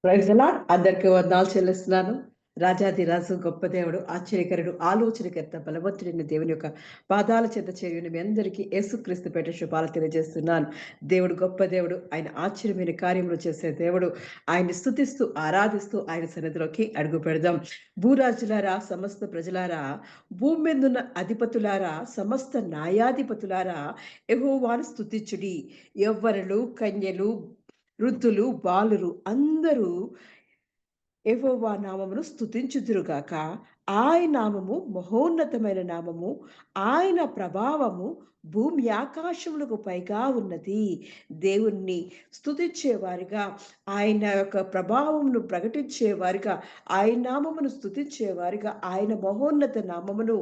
Praise the lord. అందరికీ వందనాలు చెల్లిస్తున్నాను. రాజాది రాజు, గొప్ప దేవుడు, ఆశ్చర్యకరుడు, ఆలోచనకర్త, బలవంతుడైన దేవుని యొక్క పాదాల చెంత చేరిన మీ అందరికీ యేసుక్రీస్తు పేరిట శుభాలు తెలియజేస్తున్నాను. దేవుడు గొప్ప దేవుడు, ఆయన ఆశ్చర్యమైన కార్యములు చేసే దేవుడు. ఆయన్ని స్తుతిస్తూ ఆరాధిస్తూ ఆయన సన్నిధిలోకి అడుగు పెడదాం. భూరాజులారా, సమస్త ప్రజలారా, భూమి మీదున్న అధిపతులారా, సమస్త న్యాయాధిపతులారా, యెహోవాను స్తుతించుడి. యవ్వనులు, కన్యలు, వృద్ధులు, బాలురు అందరూ యెహోవా నామమును స్తుతించుదురుగాక. ఆయన నామము మహోన్నతమైన నామము. ఆయన ప్రభావము భూమి ఆకాశములకు పైగా ఉన్నది. దేవుణ్ణి స్తుతించేవారిగా, ఆయన యొక్క ప్రభావమును ప్రకటించేవారిగా, ఆయన నామమును స్తుతించేవారిగా, ఆయన మహోన్నత నామమును,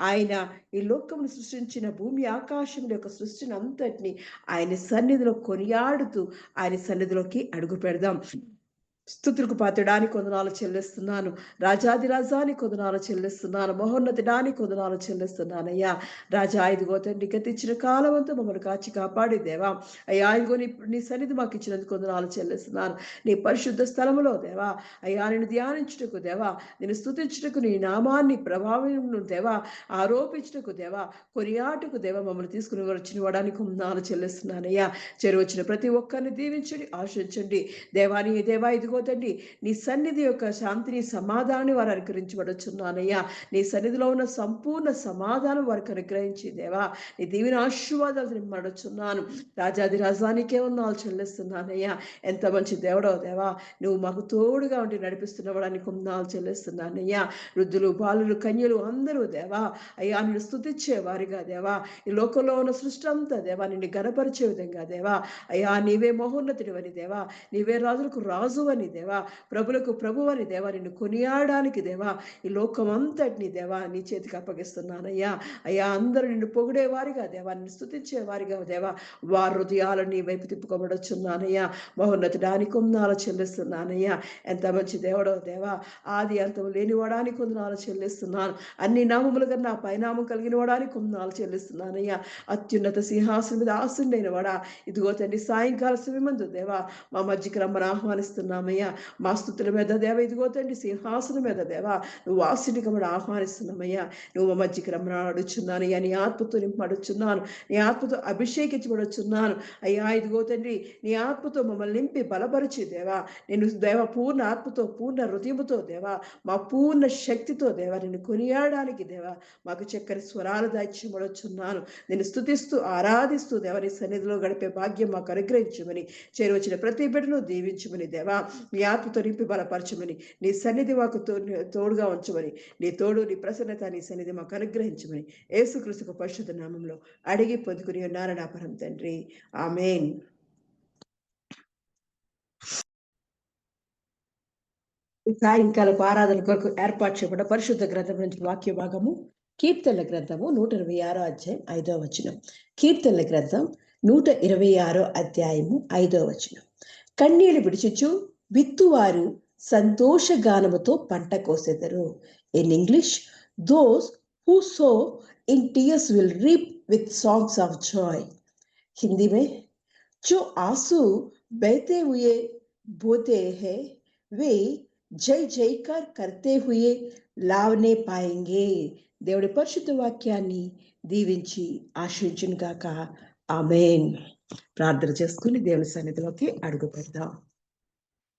ఆయన ఈ లోకమును సృష్టించిన భూమి ఆకాశముల యొక్క సృష్టిని అంతటిని ఆయన సన్నిధిలో కొనియాడుతూ ఆయన సన్నిధిలోకి అడుగు పెడదాం. స్తుతులకు పాత్రడానికి వందనాలు చెల్లిస్తున్నాను. రాజాది రాజాని వందనాలు చెల్లిస్తున్నాను. మహోన్నతుడానికి వందనాలు చెల్లిస్తున్నానయ్యా. రాజా, ఇదిగో తండ్రి, గతించిన కాలం అంతా మమ్మల్ని కాచి కాపాడి దేవా. అయ్యా, ఇదిగో నీ సన్నిధి మాకు ఇచ్చినందుకు వందనాలు చెల్లిస్తున్నాను. నీ పరిశుద్ధ స్థలములో దేవా, అయ్యా, నేను ధ్యానించుటకు దేవా, నేను స్తుతించుటకు, నీ నామాన్ని ప్రభావం దేవా ఆరోపించుటకు దేవా, కొనియాటకు దేవా మమ్మల్ని తీసుకుని వచ్చిన వాడానికి వందనాలు చెల్లిస్తున్నానయ్యా. వచ్చిన ప్రతి ఒక్కరిని దీవించండి, ఆశించండి దేవా. ఇదిగో తండ్రి, నీ సన్నిధి యొక్క శాంతిని, సమాధానాన్ని వారు అనుగ్రహించబడుచున్నానయ్యా. నీ సన్నిధిలో ఉన్న సంపూర్ణ సమాధానం వారికి అనుగ్రహించి దేవా, నీ దీవెన ఆశీర్వాదాలు నింపబడుచున్నాను. రాజాది రాజానికే వందనాలు చెల్లిస్తున్నానయ్యా. ఎంత మంచి దేవుడో దేవా, నువ్వు మాకు తోడుగా ఉండి నడిపిస్తున్నవాడానికి వందనాలు చెల్లిస్తున్నానయ్యా. వృద్ధులు, బాలులు, కన్యలు అందరూ దేవా, అయ్యా, నిన్ను స్తుతించే వారిగా దేవా, ఈ లోకంలో ఉన్న సృష్టి అంతా దేవా నిన్ను గణపరిచే విధంగా దేవా, అయ్యా, నీవే మహోన్నతుడివని దేవా, నీవే రాజులకు రాజు అని దేవా, ప్రభులకు ప్రభు అని దేవా, నిన్ను కొనియాడడానికి దేవా, ఈ లోకం అంతటిని దేవా నీ చేతికి అప్పగిస్తున్నానయ్యా. అయ్యా, అందరూ నిన్ను పొగిడే వారిగా దేవా, నిన్ను స్తుతించే వారిగా దేవా, వారి హృదయాలను నీ వైపు తిప్పుకోబడొచ్చున్నానయ్యా. మహోన్నతుడానికి వందనాలు చెల్లిస్తున్నానయ్యా. ఎంత మంచి దేవుడో దేవా, ఆది అంతం లేని వాడానికి వందనాలు చెల్లిస్తున్నాను. అన్ని నామములు కన్నా పైనామం కలిగిన వాడానికి వందనాలు చెల్లిస్తున్నానయ్యా. అత్యున్నత సింహాసనం మీద ఆసుండైన వాడా, ఇదిగో తండ్రి, సాయంకాల సమయమందు దేవా మా మధ్యకి రమ్మని ఆహ్వానిస్తున్నామయ్యా. మా స్తుతుల మీద దేవ, ఇదిగో తండ్రి, సింహాసనం మీద దేవా నువ్వు ఆశీర్వదించమని ఆహ్వానిస్తున్నామయ్యా. నువ్వు మా మధ్యకి రమ్మని అడుగుచున్నానయ్యా. నీ ఆత్మతో నింపడుచున్నాను, నీ ఆత్మతో అభిషేకించబడుచున్నాను అయ్యా. ఇదిగో తండ్రి, నీ ఆత్మతో మమ్మల్ని నింపి బలపరిచి దేవా, నేను దేవ పూర్ణ ఆత్మతో, పూర్ణ హృదయముతో దేవా, మా పూర్ణ శక్తితో దేవా నిన్ను కొనియాడడానికి దేవా మాకు చక్కని స్వరాలు దాయిచ్యబడుచున్నాను. నేను స్తుతిస్తూ ఆరాధిస్తూ దేవని సన్నిధిలో గడిపే భాగ్యం మాకు అనుగ్రహించమని, చేరువచ్చిన ప్రతి బిడ్డను దీవించమని దేవా, నీ ఆత్మతో నింపి బలపరచమని, నీ సన్నిధి మాకు తోడుగా ఉంచమని, నీ తోడు, నీ ప్రసన్నత, నీ సన్నిధి మాకు అనుగ్రహించమని యేసుక్రీస్తు పరిశుద్ధ నామంలో అడిగి పొందుకుని ఉన్నాను నా పరం తండ్రి, ఆమేన్. సాయంకాలపు ఆరాధన కొరకు ఏర్పాటు చేయబడిన పరిశుద్ధ గ్రంథం నుంచి వాక్య భాగము కీర్తనల గ్రంథము 126 అధ్యాయం 5వ వచనం. కీర్తనల గ్రంథం 126 అధ్యాయము 5వ వచనం. కన్నీళ్లు విడిచుచు విత్తువారు సంతోషగానముతో పంట కోసెదరు. In English, those who sow in tears will reap with songs of joy. Hindi में, जो आंसू बहते हुए बोते हैं वे जय जयकार करते हुए లావనే పాయంగే. దేవుడి పరిశుద్ధ వాక్యాన్ని దీవించి ఆశీర్వదించును గాక. ఆమేన్. ప్రార్థన చేసుకుని దేవుని సన్నిధిలోకి అడుగు పెడదాం.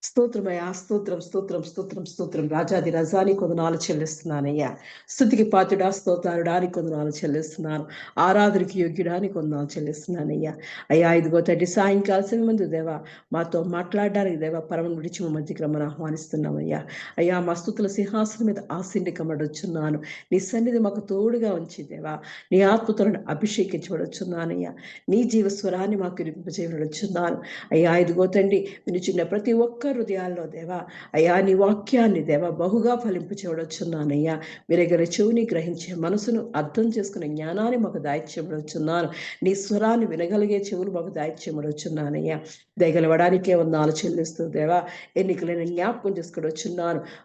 స్తోత్రమయ్యా, స్తోత్రం స్తోత్రం స్తోత్రం స్తోత్రం. రాజాది రజానికి వందనాలు చెల్లిస్తున్నానయ్యా. స్తుతికి పాత్రుడా, స్తోత్రానికి వందనాలు చెల్లిస్తున్నాను. ఆరాధనకి యోగ్యుడానికి వందనాలు చెల్లిస్తున్నానయ్యా. అయ్యా, ఇదిగో తండ్రి, సాయంకాలం ముందు దేవా మాతో మాట్లాడడానికి దేవా పరమను విడిచి మా మధ్యకి రమ్మని ఆహ్వానిస్తున్నామయ్యా. అయ్యా, మా స్తుతుల సింహాసనం మీద ఆసీనుకమడొచ్చున్నాను. నీ సన్నిధి మాకు తోడుగా ఉంచి దేవా, నీ ఆత్మతో అభిషేకించబడొచ్చున్నానయ్యా. నీ జీవస్వరాన్ని మాకు వినిపింపజేయబడొచ్చున్నాను అయ్యా. ఇదిగో తండ్రి, వినిచిన ప్రతి ఒక్క హృదయాల్లో దేవా, అయ్యా, నీ వాక్యాన్ని దేవా బహుగా ఫలింపు చూడొచ్చున్నానయ్యా. విరగల చెవుని గ్రహించే మనసును అర్థం చేసుకునే జ్ఞానాన్ని మాకు దాయిచ్యబడుచున్నాను. నీ స్వరాన్ని వినగలిగే చెవులు మాకు దాయిచ్యబడుచున్నానయ్యా. దయగలవడానికే వందనాలు చెల్లిస్తూ దేవా, ఎన్నికలైన జ్ఞాపకం చేసుకుని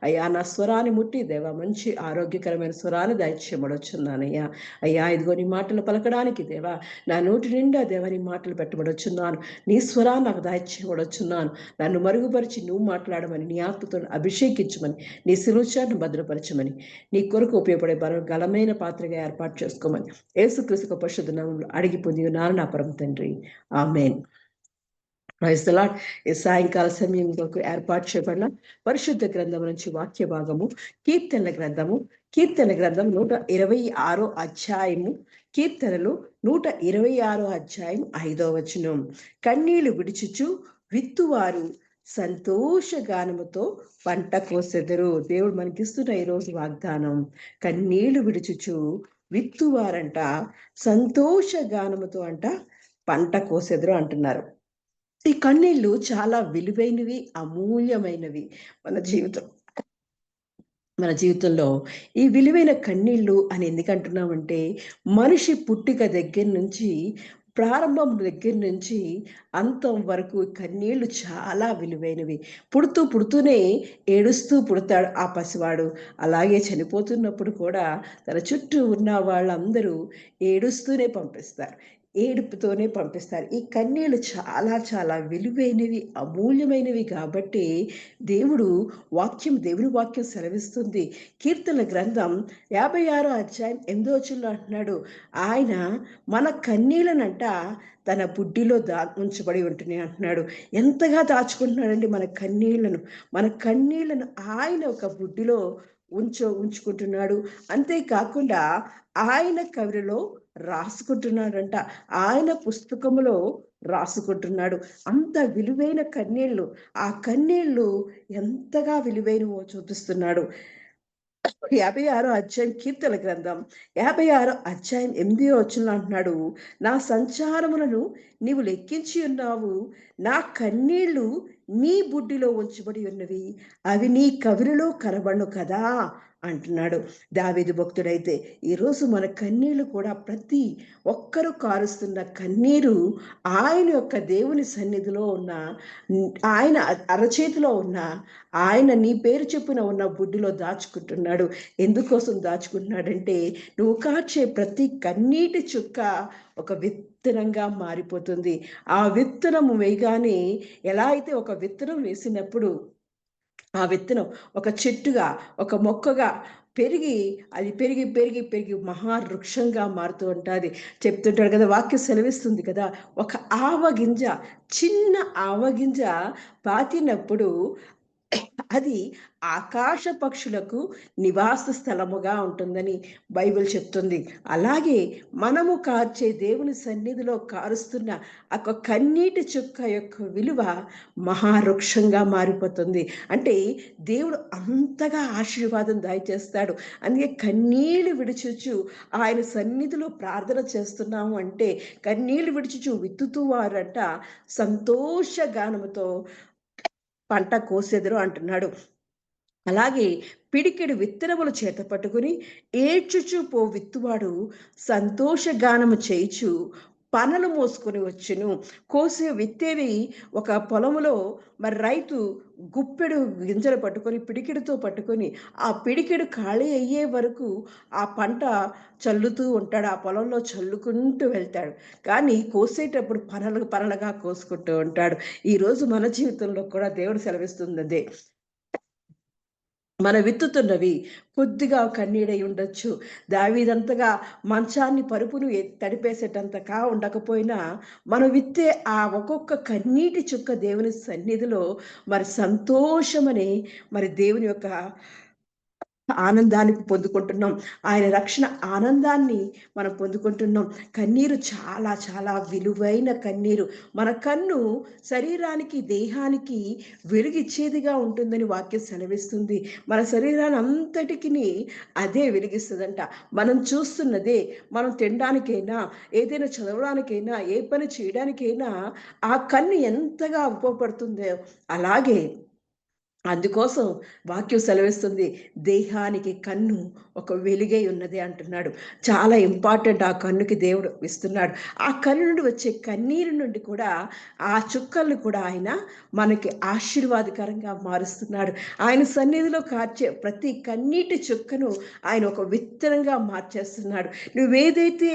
అయ్యా, నా స్వరాన్ని ముట్టి దేవా మంచి ఆరోగ్యకరమైన స్వరాన్ని దాయిచ్యబడుచున్నానయ్యా. అయ్యా, ఇదిగో నీ మాటలు పలకడానికి దేవా నా నోటి నిండా దేవా నీ మాటలు పెట్టబడుచున్నాను. నీ స్వరాన్ని నాకు దాయిచ్యబడుచున్నాను. నన్ను మరుగుపరిచి వచ్చి నువ్వు మాట్లాడమని, నీ ఆత్మతో అభిషేకించమని, నీ శిలువచాటును భద్రపరచమని, నీ కొరకు ఉపయోగపడే బలమైన పాత్రగా ఏర్పాటు చేసుకోమని యేసుక్రీస్తు పరిశుద్ధ నామములో అడిగి పొంది ఉన్నాను నా పరమ తండ్రి. ఆమేన్. Praise the Lord. ఈ సాయంకాల సమయం కొరకు ఏర్పాటు చేయబడిన పరిశుద్ధ గ్రంథం నుంచి వాక్య భాగము కీర్తనల గ్రంథము 126 అధ్యాయము. కీర్తనలు 126 అధ్యాయం 5వ వచనం. కన్నీళ్లు విడిచుచు విత్తువారు సంతోష గానముతో పంట కోసెదరు. దేవుడు మనకిస్తున్న ఈరోజు వాగ్దానం. కన్నీళ్లు విడిచుచు విత్తువారంట సంతోష గానముతో అంట పంట కోసెదరు అంటున్నారు. ఈ కన్నీళ్ళు చాలా విలువైనవి, అమూల్యమైనవి. మన జీవితంలో ఈ విలువైన కన్నీళ్ళు అని ఎందుకంటున్నామంటే, మనిషి పుట్టిక దగ్గర నుంచి, ప్రారంభం దగ్గర నుంచి అంతం వరకు కన్నీళ్ళు చాలా విలువైనవి. పుడుతూనే ఏడుస్తూ పుడతాడు ఆ పసివాడు. అలాగే చనిపోతున్నప్పుడు కూడా తన చుట్టూ ఉన్న వాళ్ళందరూ ఏడుస్తూనే పంపిస్తారు. ఏడుపుతోనే పంపిస్తారు. ఈ కన్నీళ్ళు చాలా చాలా విలువైనవి, అమూల్యమైనవి కాబట్టి దేవుని వాక్యం సెలవిస్తుంది. కీర్తనల గ్రంథం 56 అధ్యాయం 8వ వచనంలో అంటున్నాడు, ఆయన మన కన్నీళ్ళనంట తన బుడ్డిలో ఉంచబడి ఉంటున్నాయి అంటున్నాడు. ఎంతగా దాచుకుంటున్నాడండి మన కన్నీళ్లను ఆయన ఒక బుడ్డిలో ఉంచుకుంటున్నాడు. అంతేకాకుండా ఆయన కవిలో రాసుకుంటున్నాడంట. ఆయన పుస్తకములో రాసుకుంటున్నాడు. అంత విలువైన కన్నీళ్ళు. ఆ కన్నీళ్ళు ఎంతగా విలువైనవో చూపిస్తున్నాడు. 56 అధ్యాయం కీర్తన గ్రంథం 56 అధ్యాయం 8వ వచనంలో అంటున్నాడు, నా సంచారములను నీవు లెక్కించి ఉన్నావు, నా కన్నీళ్లు నీ బుడ్డిలో ఉంచబడి ఉన్నవి, అవి నీ కవిరిలో కనబడును కదా అంటున్నాడు. దావీదు భక్తుడైతే ఈరోజు మన కన్నీళ్లు కూడా ప్రతి ఒక్కరూ కారుస్తున్న కన్నీరు ఆయన యొక్క దేవుని సన్నిధిలో ఉన్న, ఆయన అరచేతిలో ఉన్న, ఆయన నీ పేరు చెప్పున ఉన్న బుడ్డిలో దాచుకుంటున్నాడు. ఎందుకోసం దాచుకుంటున్నాడంటే, నువ్వు కార్చే ప్రతి కన్నీటి చుక్క ఒక విత్తనంగా మారిపోతుంది. ఆ విత్తనము వేయగానే ఎలా అయితే ఒక విత్తనం వేసినప్పుడు ఆ విత్తనం ఒక చెట్టుగా, ఒక మొక్కగా పెరిగి, అది పెరిగి పెరిగి పెరిగి మహావృక్షంగా మారుతూ ఉంటుంది. చెప్తుంటాడు కదా, వాక్యం సెలవిస్తుంది కదా, ఒక ఆవగింజ, చిన్న ఆవగింజ పాతినప్పుడు అది ఆకాశ పక్షులకు నివాస స్థలముగా ఉంటుందని బైబిల్ చెప్తుంది. అలాగే మనము కార్చే దేవుని సన్నిధిలో కారుస్తున్న ఒక కన్నీటి చుక్క యొక్క విలువ మహావృక్షంగా మారిపోతుంది. అంటే దేవుడు అంతగా ఆశీర్వాదం దయచేస్తాడు. అందుకే కన్నీళ్లు విడిచుచు ఆయన సన్నిధిలో ప్రార్థన చేస్తున్నాము అంటే, కన్నీళ్లు విడిచుచు విత్తుతూ వారంట సంతోష గానముతో పంట కోసెదరు అంటున్నాడు. అలాగే పిడికెడు విత్తనములు చేత పట్టుకుని ఏడ్చుచు పో విత్తువాడు సంతోషగానము చేయుచు పనలు మోసుకొని వచ్చును. విత్తేవి ఒక పొలములో మరి రైతు గుప్పెడు గింజలు పట్టుకొని పిడికెడుతో పట్టుకొని ఆ పిడికెడు ఖాళీ అయ్యే వరకు ఆ పంట చల్లుతూ ఉంటాడు. ఆ పొలంలో చల్లుకుంటూ వెళ్తాడు. కానీ కోసేటప్పుడు పనలుగా కోసుకుంటూ ఉంటాడు. ఈరోజు మన జీవితంలో కూడా దేవుడు సెలవిస్తుంది అదే. మన విత్తుతున్నవి కొద్దిగా కన్నీడై ఉండొచ్చు. దావీదంతగా మంచాన్ని పరుపును తడిపేసేటంతగా ఉండకపోయినా, మనం విత్తే ఆ ఒక్కొక్క కన్నీటి చుక్క దేవుని సన్నిధిలో మరి సంతోషమని, మరి దేవుని యొక్క ఆనందాన్ని పొందుకుంటున్నాం. ఆయన రక్షణ ఆనందాన్ని మనం పొందుకుంటున్నాం. కన్నీరు చాలా చాలా విలువైన కన్నీరు. మన కన్ను శరీరానికి, దేహానికి వెలుగిచ్చేదిగా ఉంటుందని వాక్యం సెలవిస్తుంది. మన శరీరాన్ని అంతటికిని అదే వెలిగిస్తుందంట. మనం చూస్తున్నదే, మనం తినడానికైనా, ఏదైనా చదవడానికైనా, ఏ పని చేయడానికైనా ఆ కన్ను ఎంతగా ఉపయోగపడుతుందో అలాగే అందుకోసం వాక్యం సెలవిస్తుంది, దేహానికి కన్ను ఒక వెలుగై ఉన్నది అంటున్నాడు. చాలా ఇంపార్టెంట్ ఆ కన్నుకి దేవుడు ఇస్తున్నాడు. ఆ కన్ను నుండి వచ్చే కన్నీరు నుండి కూడా ఆ చుక్కలను కూడా ఆయన మనకి ఆశీర్వాదకరంగా మారుస్తున్నాడు. ఆయన సన్నిధిలో కార్చే ప్రతి కన్నీటి చుక్కను ఆయన ఒక విత్తనంగా మార్చేస్తున్నాడు. నువ్వేదైతే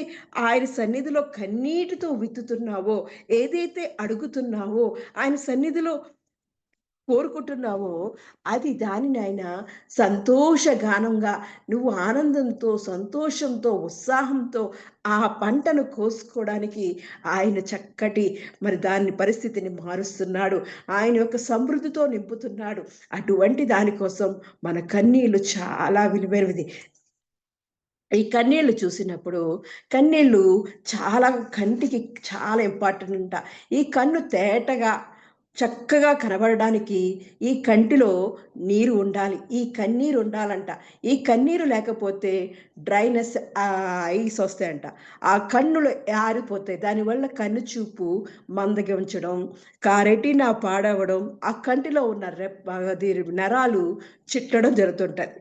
ఆయన సన్నిధిలో కన్నీటితో విత్తుతున్నావో, ఏదైతే అడుగుతున్నావో, ఆయన సన్నిధిలో కోరుకుంటున్నావో అది దానిని ఆయన సంతోషగానంగా నువ్వు ఆనందంతో, సంతోషంతో, ఉత్సాహంతో ఆ పంటను కోసుకోవడానికి ఆయన చక్కటి మరి దాన్ని పరిస్థితిని మారుస్తున్నాడు. ఆయన యొక్క సమృద్ధితో నింపుతున్నాడు. అటువంటి దాని కోసం మన కన్నీళ్లు చాలా విలువైనది. ఈ కన్నీళ్లు చూసినప్పుడు కన్నీళ్ళు చాలా కంటికి చాలా ఇంపార్టెంట్ అంట. ఈ కన్ను తేటగా చక్కగా కనబడడానికి ఈ కంటిలో నీరు ఉండాలి. ఈ కన్నీరు ఉండాలంట. ఈ కన్నీరు లేకపోతే డ్రైనెస్ ఐస్ వస్తాయంట. ఆ కన్నులు ఆరిపోతాయి. దానివల్ల కన్ను చూపు మందగించడం, రెటీనా పాడవడం, ఆ కంటిలో ఉన్న అది నరాలు చిట్లడం జరుగుతుంటది.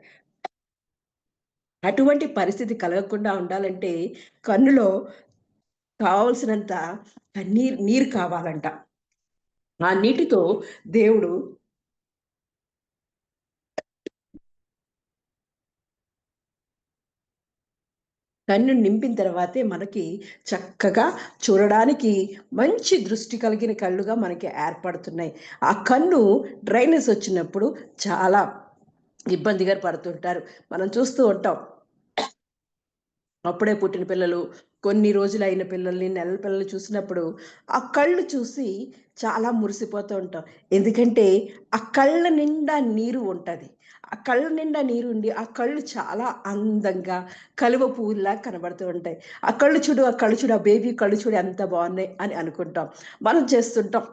అటువంటి పరిస్థితి కలగకుండా ఉండాలంటే కన్నులో కావాల్సినంత నీరు కావాలంట. ఆ నీటితో దేవుడు కన్ను నింపిన తర్వాతే మనకి చక్కగా చూడడానికి మంచి దృష్టి కలిగిన కళ్ళుగా మనకి ఏర్పడుతున్నాయి. ఆ కన్ను డ్రైనెస్ వచ్చినప్పుడు చాలా ఇబ్బందిగా పడుతుంటారు. మనం చూస్తూ ఉంటాం. అప్పుడే పుట్టిన పిల్లలు, కొన్ని రోజులైన పిల్లల్ని, నెలల పిల్లల్ని చూసినప్పుడు, ఆ కళ్ళు చూసి చాలా మురిసిపోతూ ఉంటాం. ఎందుకంటే, ఆ కళ్ళ నిండా నీరు ఉంటది. ఆ కళ్ళ నిండా నీరుండి, ఆ కళ్ళు చాలా అందంగా కలువ పువ్వుల్లా కనబడుతూ ఉంటాయి. ఆ కళ్ళు చూడు, ఆ కళ్ళు చూడు, ఆ బేబీ కళ్ళు చూడు ఎంత బావున్నాయి అని అనుకుంటాం. మనం చేస్తుంటాం.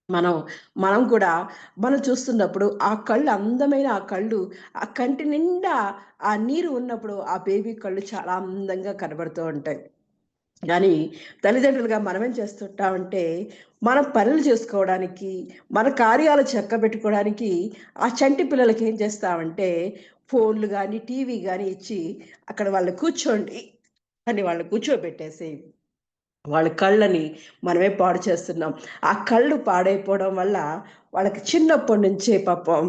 మనం మనం కూడా మనం చూస్తున్నప్పుడు ఆ కళ్ళు అందమైన ఆ కళ్ళు, ఆ కంటి నిండా ఆ నీరు ఉన్నప్పుడు ఆ బేబీ కళ్ళు చాలా అందంగా కనబడుతూ ఉంటాయి. కానీ తల్లిదండ్రులుగా మనమేం చేస్తుంటామంటే, మన పనులు చేసుకోవడానికి, మన కార్యాలు చక్కబెట్టుకోవడానికి ఆ చంటి పిల్లలకి ఏం చేస్తామంటే, ఫోన్‌లు గాని, టీవీ గాని ఇచ్చి అక్కడ వాళ్ళు కూర్చోండి అని వాళ్ళని కూర్చోబెట్టేసి వాళ్ళ కళ్ళని మనమే పాడు చేస్తున్నాం. ఆ కళ్ళు పాడైపోవడం వల్ల వాళ్ళకి చిన్నప్పటి నుంచే పాపం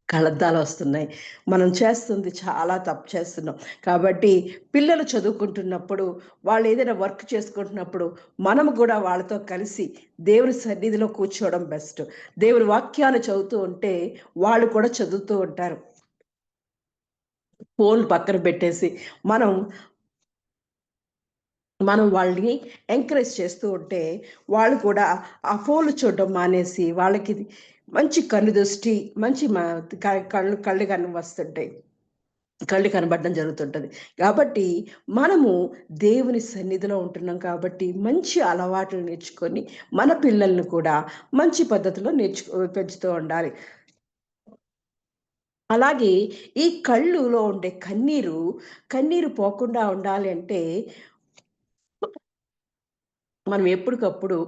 కలద్దాలొస్తున్నాయి. మనం చేస్తుంది చాలా తప్పు చేస్తున్నాం. కాబట్టి పిల్లలు చదువుకుంటున్నప్పుడు, వాళ్ళేదైనా వర్క్ చేసుకుంటున్నప్పుడు, మనము గూడా వాళ్ళతో కలిసి దేవుని సన్నిధిలో కూర్చోవడం బెస్ట్. దేవుని వాక్యాలు చదువుతూ ఉంటే, వాళ్ళు కూడా చదువుతూ ఉంటారు. ఫోన్‌లు పక్కన పెట్టేసి, మనం మనం వాళ్ళని ఎంకరేజ్ చేస్తూ ఉంటే, వాళ్ళు కూడా ఆ ఫోన్‌లు చూడడం మానేసి, వాళ్ళకి మంచి కన్ను దృష్టి, మంచి కళ్ళు వస్తుంటాయి. కళ్ళు కనబడడం జరుగుతుంటది. కాబట్టి మనము దేవుని సన్నిధిలో ఉంటున్నాం కాబట్టి, మంచి అలవాట్లు నేర్చుకొని, మన పిల్లల్ని కూడా మంచి పద్ధతిలో పెంచుతూ ఉండాలి. అలాగే ఈ కళ్ళులో ఉండే కన్నీరు పోకుండా ఉండాలి అంటే మనం ఎప్పటికప్పుడు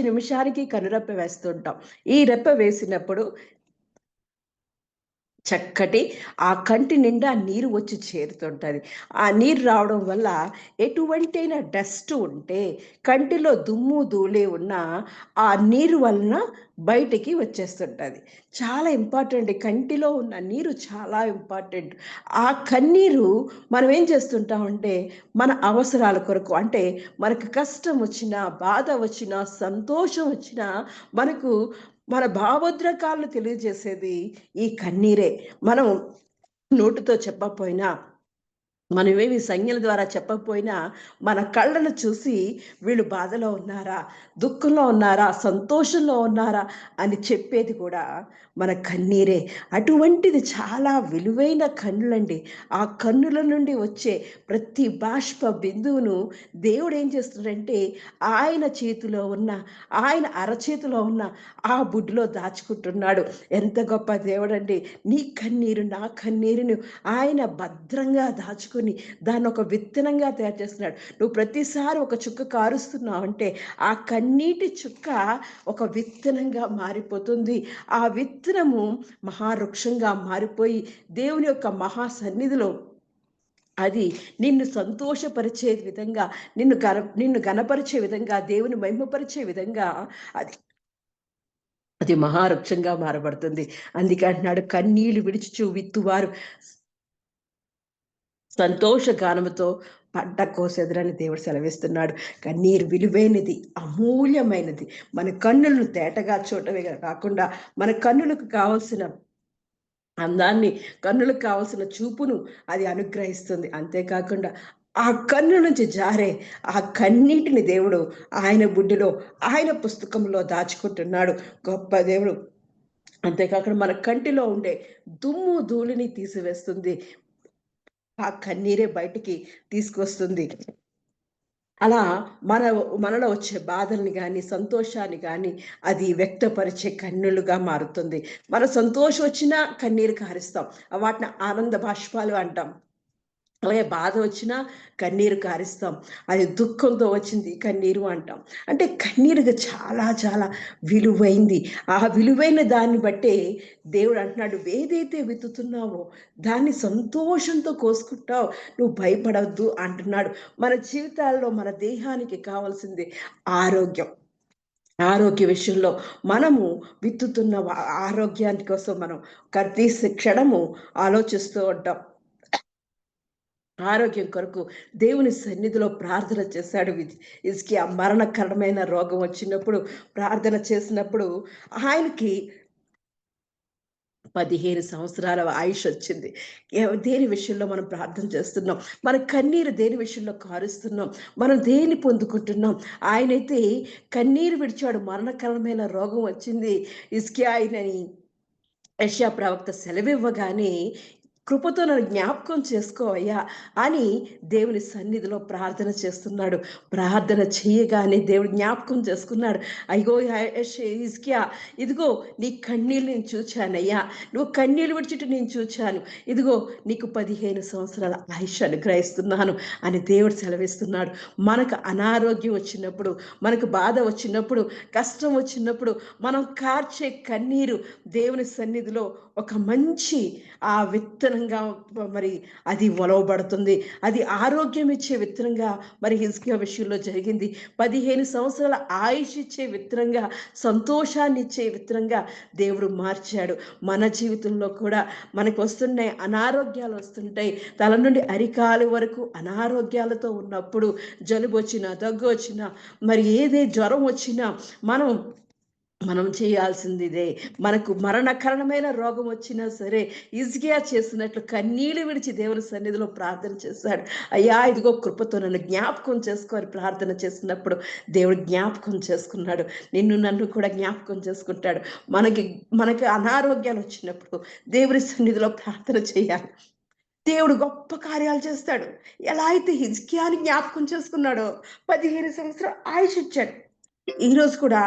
నిమిషానికి కనురెప్ప వేస్తుంటాం. ఈ రెప్ప వేసినప్పుడు చక్కటి ఆ కంటి నిండా నీరు వచ్చి చేరుతుంటది. ఆ నీరు రావడం వల్ల ఎటువంటైన డస్ట్ ఉంటే, కంటిలో దుమ్ము, ధూళి ఉన్నా ఆ నీరు వలన బయటికి వచ్చేస్తుంటది. చాలా ఇంపార్టెంట్. కంటిలో ఉన్న నీరు చాలా ఇంపార్టెంట్. ఆ కన్నీరు మనం ఏం చేస్తుంటామంటే, మన అవసరాల కొరకు అంటే మనకు కష్టం వచ్చినా, బాధ వచ్చినా, సంతోషం వచ్చినా మనకు మన భావోద్రేకాలను తెలియజేసేది ఈ కన్నీరే. మనం నోటితో చెప్పకపోయినా మనమేమి సంజ్ఞల ద్వారా చెప్పకపోయినా, మన కళ్ళను చూసి వీళ్ళు బాధలో ఉన్నారా? దుఃఖంలో ఉన్నారా? సంతోషంలో ఉన్నారా? అని చెప్పేది కూడా మన కన్నీరే. అటువంటిది చాలా విలువైన కన్నులండి. ఆ కన్నుల నుండి వచ్చే ప్రతి బాష్ప బిందువును దేవుడేం చేస్తున్నాడంటే, ఆయన చేతిలో ఉన్న, ఆయన అరచేతిలో ఉన్న ఆ బుడ్డిలో దాచుకుంటున్నాడు. ఎంత గొప్ప దేవుడండి! నీ కన్నీరు, నా కన్నీరును ఆయన భద్రంగా దాచుకొని దాన్నొక విత్తనంగా తయారు చేస్తున్నాడు. నువ్వు ప్రతిసారి ఒక చుక్క కారుస్తున్నావంటే, ఆ కన్నీటి చుక్క ఒక విత్తనంగా మారిపోతుంది. ఆ విత్తనము మహావృక్షంగా మారిపోయి, దేవుని యొక్క మహా సన్నిధిలో అది నిన్ను సంతోషపరిచే విధంగా, నిన్ను ఘనపరిచే విధంగా, దేవుని మహిమపరిచే విధంగా అది అది మహావృక్షంగా మారబడుతుంది. అందుకే అంటున్నాడు, కన్నీళ్లు విడుచుచు విత్తువారు సంతోష గానముతో పంట కోసెదరని దేవుడు సెలవిస్తున్నాడు. కన్నీరు విలువైనది, అమూల్యమైనది. మన కన్నులను తేటగా చూడటమే కాకుండా మన కన్నులకు కావాల్సిన అందాన్ని, కన్నులకు కావాల్సిన చూపును అది అనుగ్రహిస్తుంది. అంతేకాకుండా ఆ కన్ను నుంచి జారే ఆ కన్నీటిని దేవుడు ఆయన బుడ్డిలో, ఆయన పుస్తకంలో దాచుకుంటున్నాడు. గొప్ప దేవుడు. అంతేకాకుండా మన కంటిలో ఉండే దుమ్ము, ధూళిని తీసివేస్తుంది. ఆ కన్నీరే బయటికి తీసుకొస్తుంది. అలా మన మనలో వచ్చే బాధల్ని గానీ, సంతోషాన్ని గానీ అది వ్యక్తపరిచే కన్నులుగా మారుతుంది. మన సంతోషం వచ్చినా కన్నీరు కారుస్తాం. వాటిని ఆనంద బాష్పాలు అంటాం. అలాగే బాధ వచ్చినా కన్నీరు కారుస్తాం. అది దుఃఖంతో వచ్చింది కన్నీరు అంటాం. అంటే కన్నీరుగా చాలా చాలా విలువైంది. ఆ విలువైన దాన్ని బట్టే దేవుడు అంటున్నాడు, ఏదైతే విత్తుతున్నావో దాన్ని సంతోషంతో కోసుకుంటావు. నువ్వు భయపడొద్దు అంటున్నాడు. మన జీవితాల్లో మన దేహానికి కావాల్సింది ఆరోగ్యం. ఆరోగ్య విషయంలో మనము విత్తుతున్న ఆరోగ్యాని కోసం మనం ప్రతి క్షణము ఆలోచిస్తూ ఉంటాం. ఆరోగ్యం కొరకు దేవుని సన్నిధిలో ప్రార్థన చేశాడు. హిజ్కియా మరణకరమైన రోగం వచ్చినప్పుడు ప్రార్థన చేసినప్పుడు ఆయనకి 15 సంవత్సరాల ఆయుష్ వచ్చింది. దేని విషయంలో మనం ప్రార్థన చేస్తున్నాం? మన కన్నీరు దేని విషయంలో కారుస్తున్నాం? మనం దేన్ని పొందుకుంటున్నాం? ఆయనైతే కన్నీరు విడిచాడు. మరణకరమైన రోగం వచ్చింది హిజ్కియా ఆయనని యెషయా ప్రవక్త సెలవివ్వగానే, కృపతో నన్ను జ్ఞాపకం చేసుకో అయ్యా అని దేవుని సన్నిధిలో ప్రార్థన చేస్తున్నాడు. ప్రార్థన చేయగానే దేవుడు జ్ఞాపకం చేసుకున్నాడు. అయ్యో హిజ్కియా, ఇదిగో నీ కన్నీళ్ళు నేను చూచానయ్యా. నువ్వు కన్నీళ్ళు విడిచుట నేను చూచాను. ఇదిగో నీకు 15 సంవత్సరాల ఆయుష్ అనుగ్రహిస్తున్నాను అని దేవుడు సెలవిస్తున్నాడు. మనకు అనారోగ్యం వచ్చినప్పుడు, మనకు బాధ వచ్చినప్పుడు, కష్టం వచ్చినప్పుడు మనం కార్చే కన్నీరు దేవుని సన్నిధిలో ఒక మంచి విత్తనంగా మరి అది ఒలవబడుతుంది. అది ఆరోగ్యం ఇచ్చే విత్తనంగా మరి హిజ్కియా విషయంలో జరిగింది. 15 సంవత్సరాల ఆయుష్ ఇచ్చే విత్తనంగా, సంతోషాన్ని ఇచ్చే విత్తనంగా దేవుడు మార్చాడు. మన జీవితంలో కూడా మనకు వస్తున్నాయి, అనారోగ్యాలు వస్తుంటాయి. తల నుండి అరికాలు వరకు అనారోగ్యాలతో ఉన్నప్పుడు, జలుబు వచ్చినా, దగ్గు వచ్చినా, మరి ఏదే జ్వరం వచ్చినా మనం మనం చేయాల్సింది ఇదే. మనకు మరణకరమైన రోగం వచ్చినా సరే హిజ్కియా చేసినట్లు కన్నీళ్లు విడిచి దేవుని సన్నిధిలో ప్రార్థన చేశాడు. అయ్యా ఇదిగో కృపతో నన్ను జ్ఞాపకం చేసుకొని ప్రార్థన చేసినప్పుడు దేవుడు జ్ఞాపకం చేసుకున్నాడు. నిన్ను నన్ను కూడా జ్ఞాపకం చేసుకుంటాడు. మనకి అనారోగ్యాలు వచ్చినప్పుడు దేవుని సన్నిధిలో ప్రార్థన చేయాలి. దేవుడు గొప్ప కార్యాలు చేస్తాడు. ఎలా అయితే హిజ్కియాని జ్ఞాపకం చేసుకున్నాడో 15 సంవత్సరాలు ఆయుష్ ఇచ్చాడు. ఈరోజు కూడా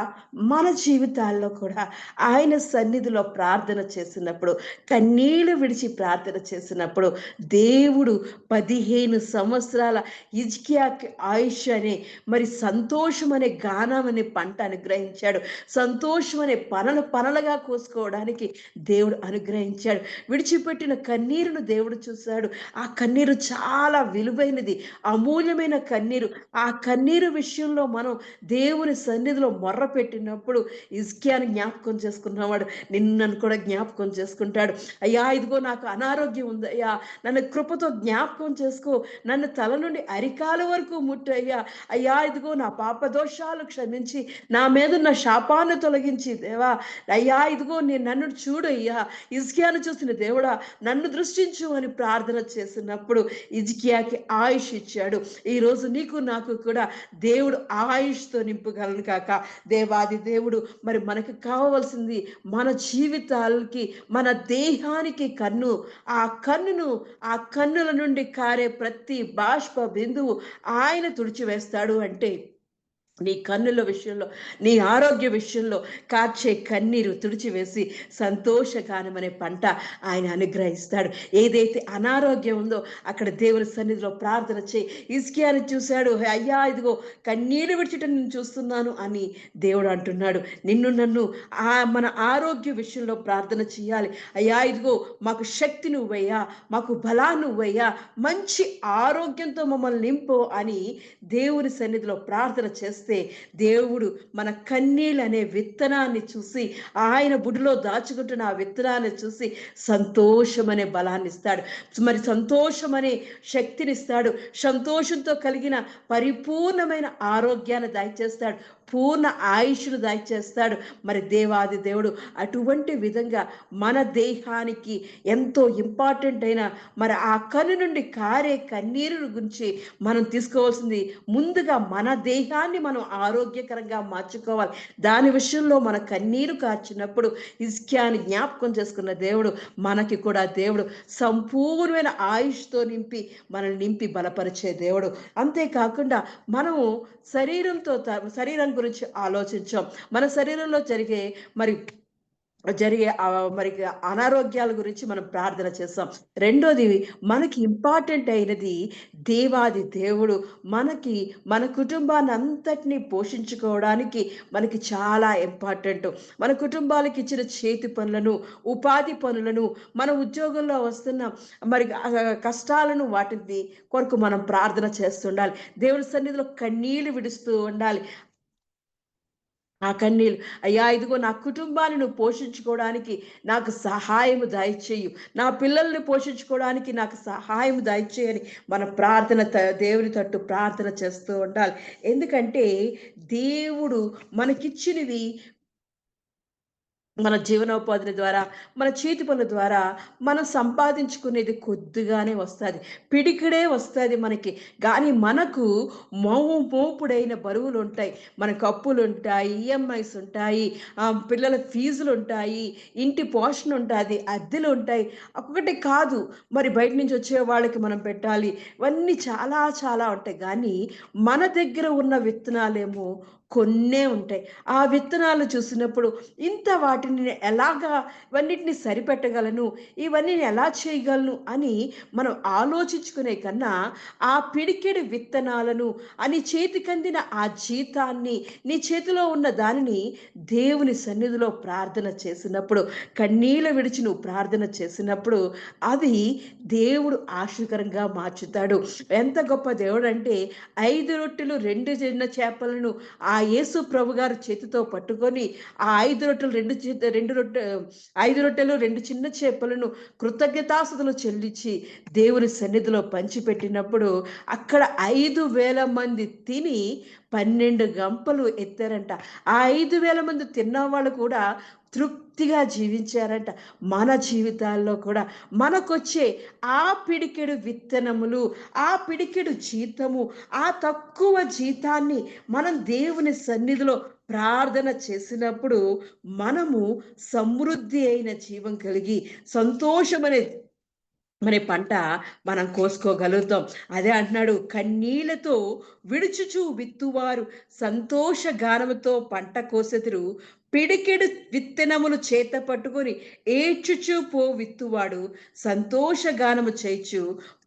మన జీవితాల్లో కూడా ఆయన సన్నిధిలో ప్రార్థన చేసినప్పుడు, కన్నీళ్లు విడిచి ప్రార్థన చేసినప్పుడు దేవుడు 15 సంవత్సరాల హిజ్కియాకి ఆయుష్ అనే మరి సంతోషం అనే గానం అనే పంట అనుగ్రహించాడు. సంతోషం అనే పనలుగా కోసుకోవడానికి దేవుడు అనుగ్రహించాడు. విడిచిపెట్టిన కన్నీరును దేవుడు చూశాడు. ఆ కన్నీరు చాలా విలువైనది, అమూల్యమైన కన్నీరు. ఆ కన్నీరు విషయంలో మనం దేవుని సన్నిధిలో మొర్ర పెట్టినప్పుడు హిజ్కియాని జ్ఞాపకం చేసుకున్నవాడు నన్ను కూడా జ్ఞాపకం చేసుకుంటాడు. అయ్యా ఇదిగో నాకు అనారోగ్యం ఉంది అయ్యా, నన్ను కృపతో జ్ఞాపకం చేసుకో, నన్ను తల నుండి అరికాల వరకు ముట్టు అయ్యా. అయ్యా ఇదిగో నా పాపదోషాలు క్షమించి నా మీద ఉన్న శాపాన్ని తొలగించి దేవా, అయ్యా ఇదిగో నేను నన్ను చూడు అయ్యా, హిజ్కియాను చూసిన దేవుడా నన్ను దృష్టించు అని ప్రార్థన చేసినప్పుడు హిజ్కియాకి ఆయుష్ ఇచ్చాడు. ఈరోజు నీకు నాకు కూడా దేవుడు ఆయుష్తో నింపగలను కాక. దేవాది దేవుడు మరి మనకు కావాల్సింది మన జీవితాలకి, మన దేహానికి కన్ను. ఆ కన్నుల నుండి కారే ప్రతి బాష్ప బిందువు ఆయన తుడిచివేస్తాడు. అంటే నీ కన్నుల విషయంలో, నీ ఆరోగ్య విషయంలో కార్చే కన్నీరు తుడిచివేసి సంతోషగానం అనే పంట ఆయన అనుగ్రహిస్తాడు. ఏదైతే అనారోగ్యం ఉందో అక్కడ దేవుని సన్నిధిలో ప్రార్థన చేయి. హిజ్కియాని చూశాడు, అయ్యా ఇదిగో కన్నీరు విడిచిట నేను చూస్తున్నాను అని దేవుడు అంటున్నాడు. నిన్ను నన్ను మన ఆరోగ్య విషయంలో ప్రార్థన చేయాలి. అయ్యా ఇదిగో మాకు శక్తి నువ్వయ్యా, మాకు బలా నువ్వయ్యా, మంచి ఆరోగ్యంతో మమ్మల్ని నింపు అని దేవుని సన్నిధిలో ప్రార్థన చేస్తే చేస్తే దేవుడు మన కన్నీళ్ళు అనే విత్తనాన్ని చూసి, ఆయన బుడిలో దాచుకుంటున్న ఆ విత్తనాన్ని చూసి సంతోషం అనే బలాన్ని ఇస్తాడు. మరి సంతోషం అనే శక్తినిస్తాడు. సంతోషంతో కలిగిన పరిపూర్ణమైన ఆరోగ్యాన్ని దయచేస్తాడు. పూర్ణ ఆయుష్ను దయచేస్తాడు. మరి దేవాది దేవుడు అటువంటి విధంగా మన దేహానికి ఎంతో ఇంపార్టెంట్ అయిన మరి ఆ కన్ను నుండి కారే కన్నీరు గురించి మనం తీసుకోవాల్సింది ముందుగా మన దేహాన్ని మనం ఆరోగ్యకరంగా మార్చుకోవాలి. దాని విషయంలో మన కన్నీరు కార్చినప్పుడు హిజ్కియాని జ్ఞాపకం చేసుకున్న దేవుడు మనకి కూడా దేవుడు సంపూర్ణమైన ఆయుష్తో మనల్ని నింపి బలపరిచే దేవుడు. అంతేకాకుండా మనము శరీరం గురించి ఆలోచించాం. మన శరీరంలో మరి మరి అనారోగ్యాల గురించి మనం ప్రార్థన చేస్తాం. రెండోది మనకి ఇంపార్టెంట్ అయినది దేవాది దేవుడు మన కుటుంబాన్ని అంతటిని పోషించుకోవడానికి మనకి చాలా ఇంపార్టెంట్. మన కుటుంబాలకు ఇచ్చిన చేతి పనులను, ఉపాధి పనులను, మన ఉద్యోగంలో వస్తున్న మరి కష్టాలను వాటిని కొరకు మనం ప్రార్థన చేస్తుండాలి. దేవుడి సన్నిధిలో కన్నీళ్లు విడుస్తూ ఉండాలి. ఆ కన్నీళ్ళు, అయ్యా ఇదిగో నా కుటుంబాన్ని నువ్వు పోషించుకోవడానికి నాకు సహాయము దయచేయు, నా పిల్లల్ని పోషించుకోవడానికి నాకు సహాయము దయచేయని మన దేవుని తట్టు ప్రార్థన చేస్తూ ఉండాలి. ఎందుకంటే దేవుడు మనకిచ్చినవి మన జీవనోపాధి ద్వారా, మన చేతి పనుల ద్వారా మనం సంపాదించుకునేది కొద్దిగానే వస్తుంది, పిడికిడే వస్తుంది మనకి. కానీ మనకు మోపుడైన బరువులు ఉంటాయి, మనకు అప్పులు ఉంటాయి, ఈఎంఐస్ ఉంటాయి, పిల్లల ఫీజులు ఉంటాయి, ఇంటి పోషణ ఉంటుంది, అద్దెలు ఉంటాయి. ఒకటి కాదు, మరి బయట నుంచి వచ్చే వాళ్ళకి మనం పెట్టాలి, ఇవన్నీ చాలా చాలా ఉంటాయి. కానీ మన దగ్గర ఉన్న విత్తనాలేమో కొన్నే ఉంటాయి. ఆ విత్తనాలు చూసినప్పుడు వాటిని ఎలాగా ఇవన్నిటిని సరిపెట్టగలను, ఇవన్నీ ఎలా చేయగలను అని మనం ఆలోచించుకునే కన్నా ఆ పిడికెడు విత్తనాలను అని చేతికందిన ఆ జీతాన్ని, నీ చేతిలో ఉన్న దానిని దేవుని సన్నిధిలో ప్రార్థన చేసినప్పుడు, కన్నీళ్లు విడిచి నువ్వు ప్రార్థన చేసినప్పుడు అది దేవుడు ఆశీర్కరంగా మార్చుతాడు. ఎంత గొప్ప దేవుడు అంటే 5 రొట్టెలు 2 చిన్న చేపలను ఆ యేసు ప్రభు గారు చేతితో పట్టుకొని ఆ 5 రొట్టెలు 2 చిన్న చేపలను కృతజ్ఞతాస్తుతులు చెల్లించి దేవుని సన్నిధిలో పంచిపెట్టినప్పుడు అక్కడ 5,000 మంది తిని 12 గంపలు ఎత్తారంట. ఆ 5,000 మంది తిన్నవాళ్ళు కూడా తృప్తిగా జీవించారంట. మన జీవితాల్లో కూడా మనకొచ్చే ఆ పిడికెడు విత్తనములు, ఆ పిడికెడు జీతము, ఆ తక్కువ జీతాన్ని మనం దేవుని సన్నిధిలో ప్రార్థన చేసినప్పుడు మనము సమృద్ధి అయిన జీవం కలిగి సంతోషమనే పంట మనం కోసుకోగలుగుతాం. అదే అంటున్నాడు, కన్నీళ్లతో విడుచుచు విత్తువారు సంతోష గానముతో పంట కోసెదురు, పిడికెడు విత్తనములు చేత పట్టుకొని ఏడ్చుచు విత్తువాడు సంతోష గానము చేయిచు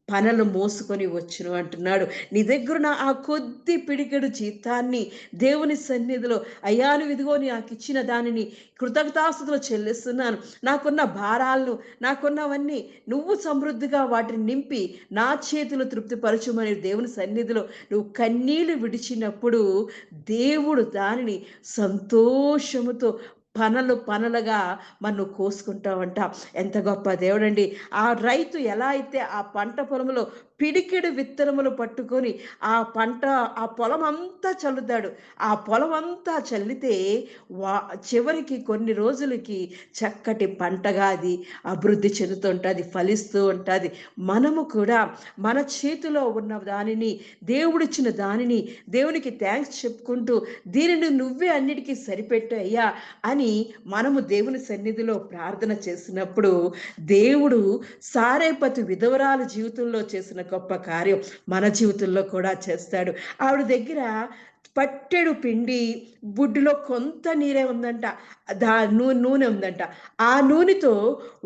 పనలు మోసుకొని వచ్చును అంటున్నాడు. నీ దగ్గరున్న ఆ కొద్ది పిడికెడు జీతాన్ని దేవుని సన్నిధిలో, అయ్యా నువ్వు ఇదిగో నాకు ఇచ్చిన దానిని కృతజ్ఞతాస్తుతులు చెల్లిస్తున్నాను, నాకున్న భారాలను, నాకున్నవన్నీ నువ్వు సమృద్ధిగా వాటిని నింపి నా చేతులు తృప్తిపరచుమని దేవుని సన్నిధిలో నువ్వు కన్నీళ్లు విడిచినప్పుడు దేవుడు దానిని సంతోషముతో పనలుగా మనం కోసుకుంటామంట. ఎంత గొప్ప దేవుడండి! ఆ రైతు ఎలా అయితే ఆ పంట పొలంలో పిడికెడు విత్తనములు పట్టుకొని ఆ పొలం అంతా చల్లుతాడు. ఆ పొలం అంతా చల్లితే చివరికి కొన్ని రోజులకి చక్కటి పంటగా అది అభివృద్ధి చెందుతుంటుంది, ఫలిస్తూ ఉంటుంది. మనము కూడా మన చేతిలో ఉన్న దానిని, దేవుడిచ్చిన దానిని దేవునికి థ్యాంక్స్ చెప్పుకుంటూ, దీనిని నువ్వే అన్నిటికీ సరిపెట్టు అయ్యా అని మనము దేవుని సన్నిధిలో ప్రార్థన చేసినప్పుడు దేవుడు సారేపతి విధవరాల జీవితంలో చేసిన గొప్ప కార్యం మన జీవితంలో కూడా చేస్తాడు. ఆవిడ దగ్గర పట్టెడు పిండి, బుడ్డిలో కొంత నీరే ఉందంట, నూనె ఉందంట. ఆ నూనెతో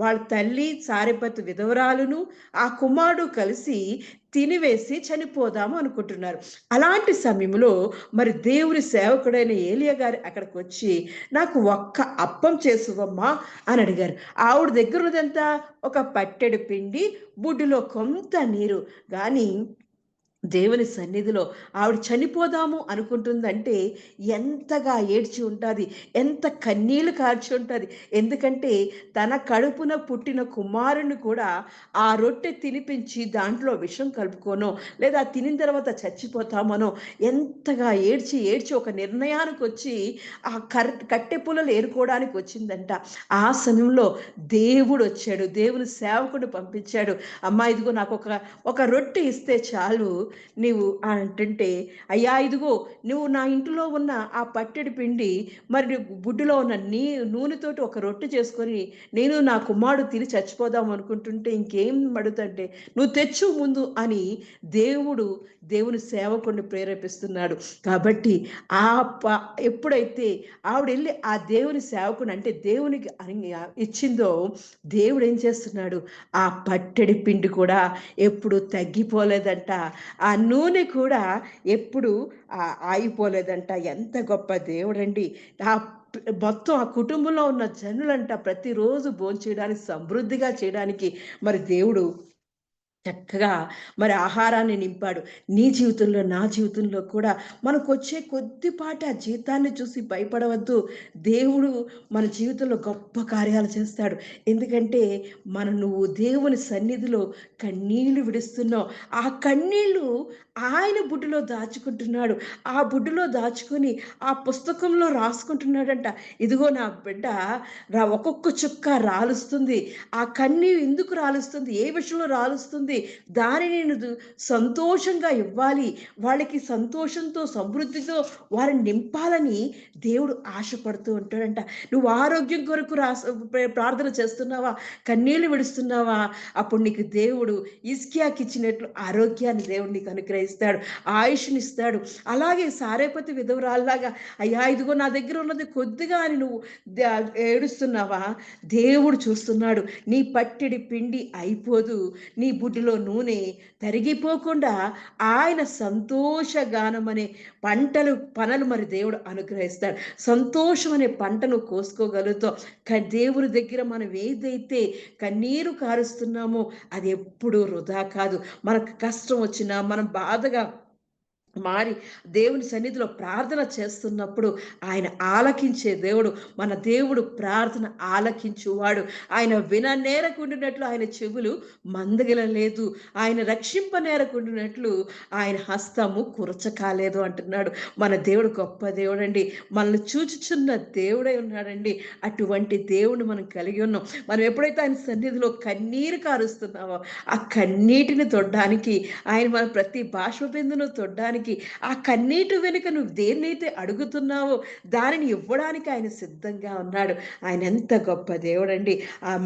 వాళ్ళ తల్లి సారెపతు విధవరాలును ఆ కుమారుడు కలిసి తినివేసి చనిపోదాము అనుకుంటున్నారు. అలాంటి సమయంలో మరి దేవుని సేవకుడైన ఏలియా గారు అక్కడికి వచ్చి, నాకు ఒక్క అప్పం చేసువమ్మా అని అడిగారు. ఆవిడ దగ్గర ఉన్నదంతా ఒక పట్టెడు పిండి, బుడ్డిలో కొంత నీరు. కానీ దేవుని సన్నిధిలో ఆవిడ చనిపోదాము అనుకుంటుందంటే ఎంతగా ఏడ్చి ఉంటది. ఎంత కన్నీళ్లు కార్చి ఉంటది. ఎందుకంటే తన కడుపున పుట్టిన కుమారుడిని కూడా ఆ రొట్టె తినిపించి దాంట్లో విషం కలుపుకోనో, లేదా తినిన తర్వాత చచ్చిపోతామనో ఎంతగా ఏడ్చి, ఏడ్చి ఒక నిర్ణయానికొచ్చి ఆ కట్టె పుల్లలు ఏరుకోవడానికి వచ్చిందంట. ఆ సమయంలో దేవుడొచ్చాడు. దేవుని సేవకుడిని పంపించాడు. అమ్మా ఇదిగో ఒక రొట్టె ఇస్తే చాలు నీవు అంటుంటే, అయ్యా ఇదిగో నువ్వు నా ఇంటిలో ఉన్న ఆ పట్టెడు పిండి మరి బుడ్డిలో ఉన్న నూనెతోటి ఒక రొట్టె చేసుకొని నేను నా కుమారుడు తిని చచ్చిపోదాం అనుకుంటుంటే ఇంకేం అడుగుతంటే నువ్వు తెచ్చు ముందు అని దేవుడు దేవుని సేవకుడిని ప్రేరేపిస్తున్నాడు. కాబట్టి ఆ ప ఎప్పుడైతే ఆవిడెళ్ళి ఆ దేవుని సేవకుని అంటే దేవునికి ఇచ్చిందో దేవుడు ఏం చేస్తున్నాడు, ఆ పట్టెడి పిండి కూడా ఎప్పుడు తగ్గిపోలేదంట. ఆ నూనె కూడా ఎప్పుడు ఆగిపోలేదంట. ఎంత గొప్ప దేవుడండి. ఆ మొత్తం ఆ కుటుంబంలో ఉన్న జనులంట ప్రతిరోజు భోంచేయడానికి, సమృద్ధిగా చేయడానికి మరి దేవుడు చక్కగా మరి ఆహారాన్ని నింపాడు. నీ జీవితంలో, నా జీవితంలో కూడా మనకొచ్చే కొద్దిపాటి ఆ జీతాన్ని చూసి భయపడవద్దు. దేవుడు మన జీవితంలో గొప్ప కార్యాలు చేస్తాడు. ఎందుకంటే నువ్వు దేవుని సన్నిధిలో కన్నీళ్లు విడుస్తున్నావు. ఆ కన్నీళ్లు ఆయన బుడ్డిలో దాచుకుంటున్నాడు. ఆ బుడ్డిలో దాచుకొని ఆ పుస్తకంలో రాసుకుంటున్నాడంట. ఇదిగో నా బిడ్డ ఒక్కొక్క చుక్క రాలుస్తుంది. ఆ కన్నీరు ఎందుకు రాలుస్తుంది? ఏ విషయంలో రాలుస్తుంది? దానిని నేను సంతోషంగా ఇవ్వాలి. వాళ్ళకి సంతోషంతో, సమృద్ధితో వారిని నింపాలని దేవుడు ఆశపడుతూ ఉంటాడంట. నువ్వు ఆరోగ్యం కొరకు ప్రార్థన చేస్తున్నావా? కన్నీళ్లు విడుస్తున్నావా? అప్పుడు నీకు దేవుడు హిజ్కియాకిచ్చినట్లు ఆరోగ్యాన్ని దేవుడు నీకు అనుగ్రహిస్తాడు. ఆయుష్‌నిస్తాడు. అలాగే సారెపతు విధవరాల్లాగా అయ్యా ఇదిగో నా దగ్గర ఉన్నది కొద్దిగా అని నువ్వు ఏడుస్తున్నావా? దేవుడు చూస్తున్నాడు. నీ పట్టెడి పిండి అయిపోదు. నీ బుడ్డిలో నూనె తరిగిపోకుండా ఆయన సంతోషగానం అనే పనలు మరి దేవుడు అనుగ్రహిస్తాడు. సంతోషం అనే పంటను కోసుకోగలుగుతాం. దేవుని దగ్గర మనం ఏదైతే కన్నీరు కారుస్తున్నామో అది ఎప్పుడూ వృధా కాదు. మనకు కష్టం వచ్చినా, మనం బాధగా మారి దేవుని సన్నిధిలో ప్రార్థన చేస్తున్నప్పుడు ఆయన ఆలకించే దేవుడు. మన దేవుడు ప్రార్థన ఆలకించువాడు. ఆయన విననేరకుండునట్లు ఆయన చెవులు మందగిలలేదు. ఆయన రక్షింపనేరకుండునట్లు ఆయన హస్తము కురచకాలేదు అంటున్నాడు. మన దేవుడు గొప్ప దేవుడండి. మనల్ని చూచుచున్న దేవుడై ఉన్నాడండి. అటువంటి దేవుడిని మనం కలిగి ఉన్నాం. మనం ఎప్పుడైతే ఆయన సన్నిధిలో కన్నీరు కారుస్తున్నామో ఆ కన్నీటిని తొడడానికి ఆయన మన ప్రతి బాష్ప బిందును తొడడానికి ఆ కన్నీటి వెనుక నువ్వు దేన్నైతే అడుగుతున్నావో దానిని ఇవ్వడానికి ఆయన సిద్ధంగా ఉన్నాడు. ఆయన ఎంత గొప్ప దేవుడండి.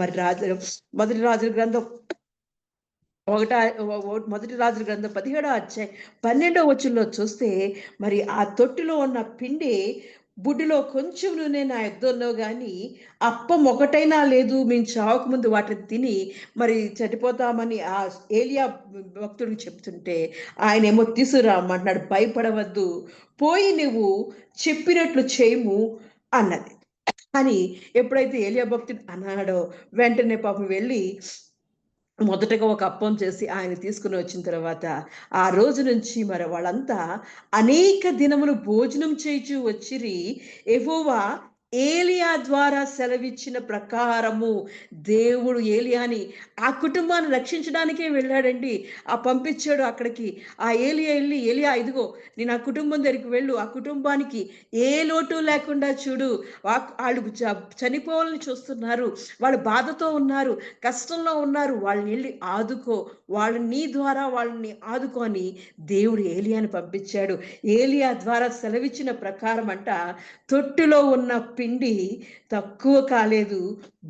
మరి మొదటి రాజుల గ్రంథం ఒకటా మొదటి రాజుల గ్రంథం 17వ అధ్యాయం 12వ వచనంలో చూస్తే మరి ఆ తొట్టిలో ఉన్న పిండి బుడ్డిలో కొంచెం నూనె నా యొద్ద గాని అప్పం ఒకటైనా లేదు. మేము చావక ముందు వాటిని తిని మరి చనిపోతామని ఆ ఏలియా భక్తుడికి చెప్తుంటే ఆయనేమో తీసుకురామంటున్నాడు. భయపడవద్దు, పోయి నువ్వు చెప్పినట్లు చేయము అన్నది. అని ఎప్పుడైతే ఏలియా భక్తుడు అన్నాడో వెంటనే పాపం వెళ్ళి మొదటగా ఒక అప్పం చేసి ఆయన తీసుకొని వచ్చిన తర్వాత ఆ రోజు నుంచి మరి వాళ్ళంతా అనేక దినములు భోజనం చేయుచు వచ్చిరి. యెహోవా ఏలియా ద్వారా సెలవిచ్చిన ప్రకారము దేవుడు ఏలియాని ఆ కుటుంబాన్ని రక్షించడానికే వెళ్ళాడండి. పంపించాడు అక్కడికి. ఆ ఏలియా ఎళ్ళి, ఏలియా ఇదిగో నేను ఆ కుటుంబం దగ్గరికి వెళ్ళు. ఆ కుటుంబానికి ఏ లోటు లేకుండా చూడు. ఆళ్ళు చనిపోవాలని చూస్తున్నారు. వాళ్ళు బాధతో ఉన్నారు. కష్టంలో ఉన్నారు. వాళ్ళని ఎళ్లి ఆదుకో. నీ ద్వారా వాళ్ళని ఆదుకో అని దేవుడు ఏలియాని పంపించాడు. ఏలియా ద్వారా సెలవిచ్చిన ప్రకారం అంట తొట్టిలో ఉన్న పిండి తక్కువ కాలేదు.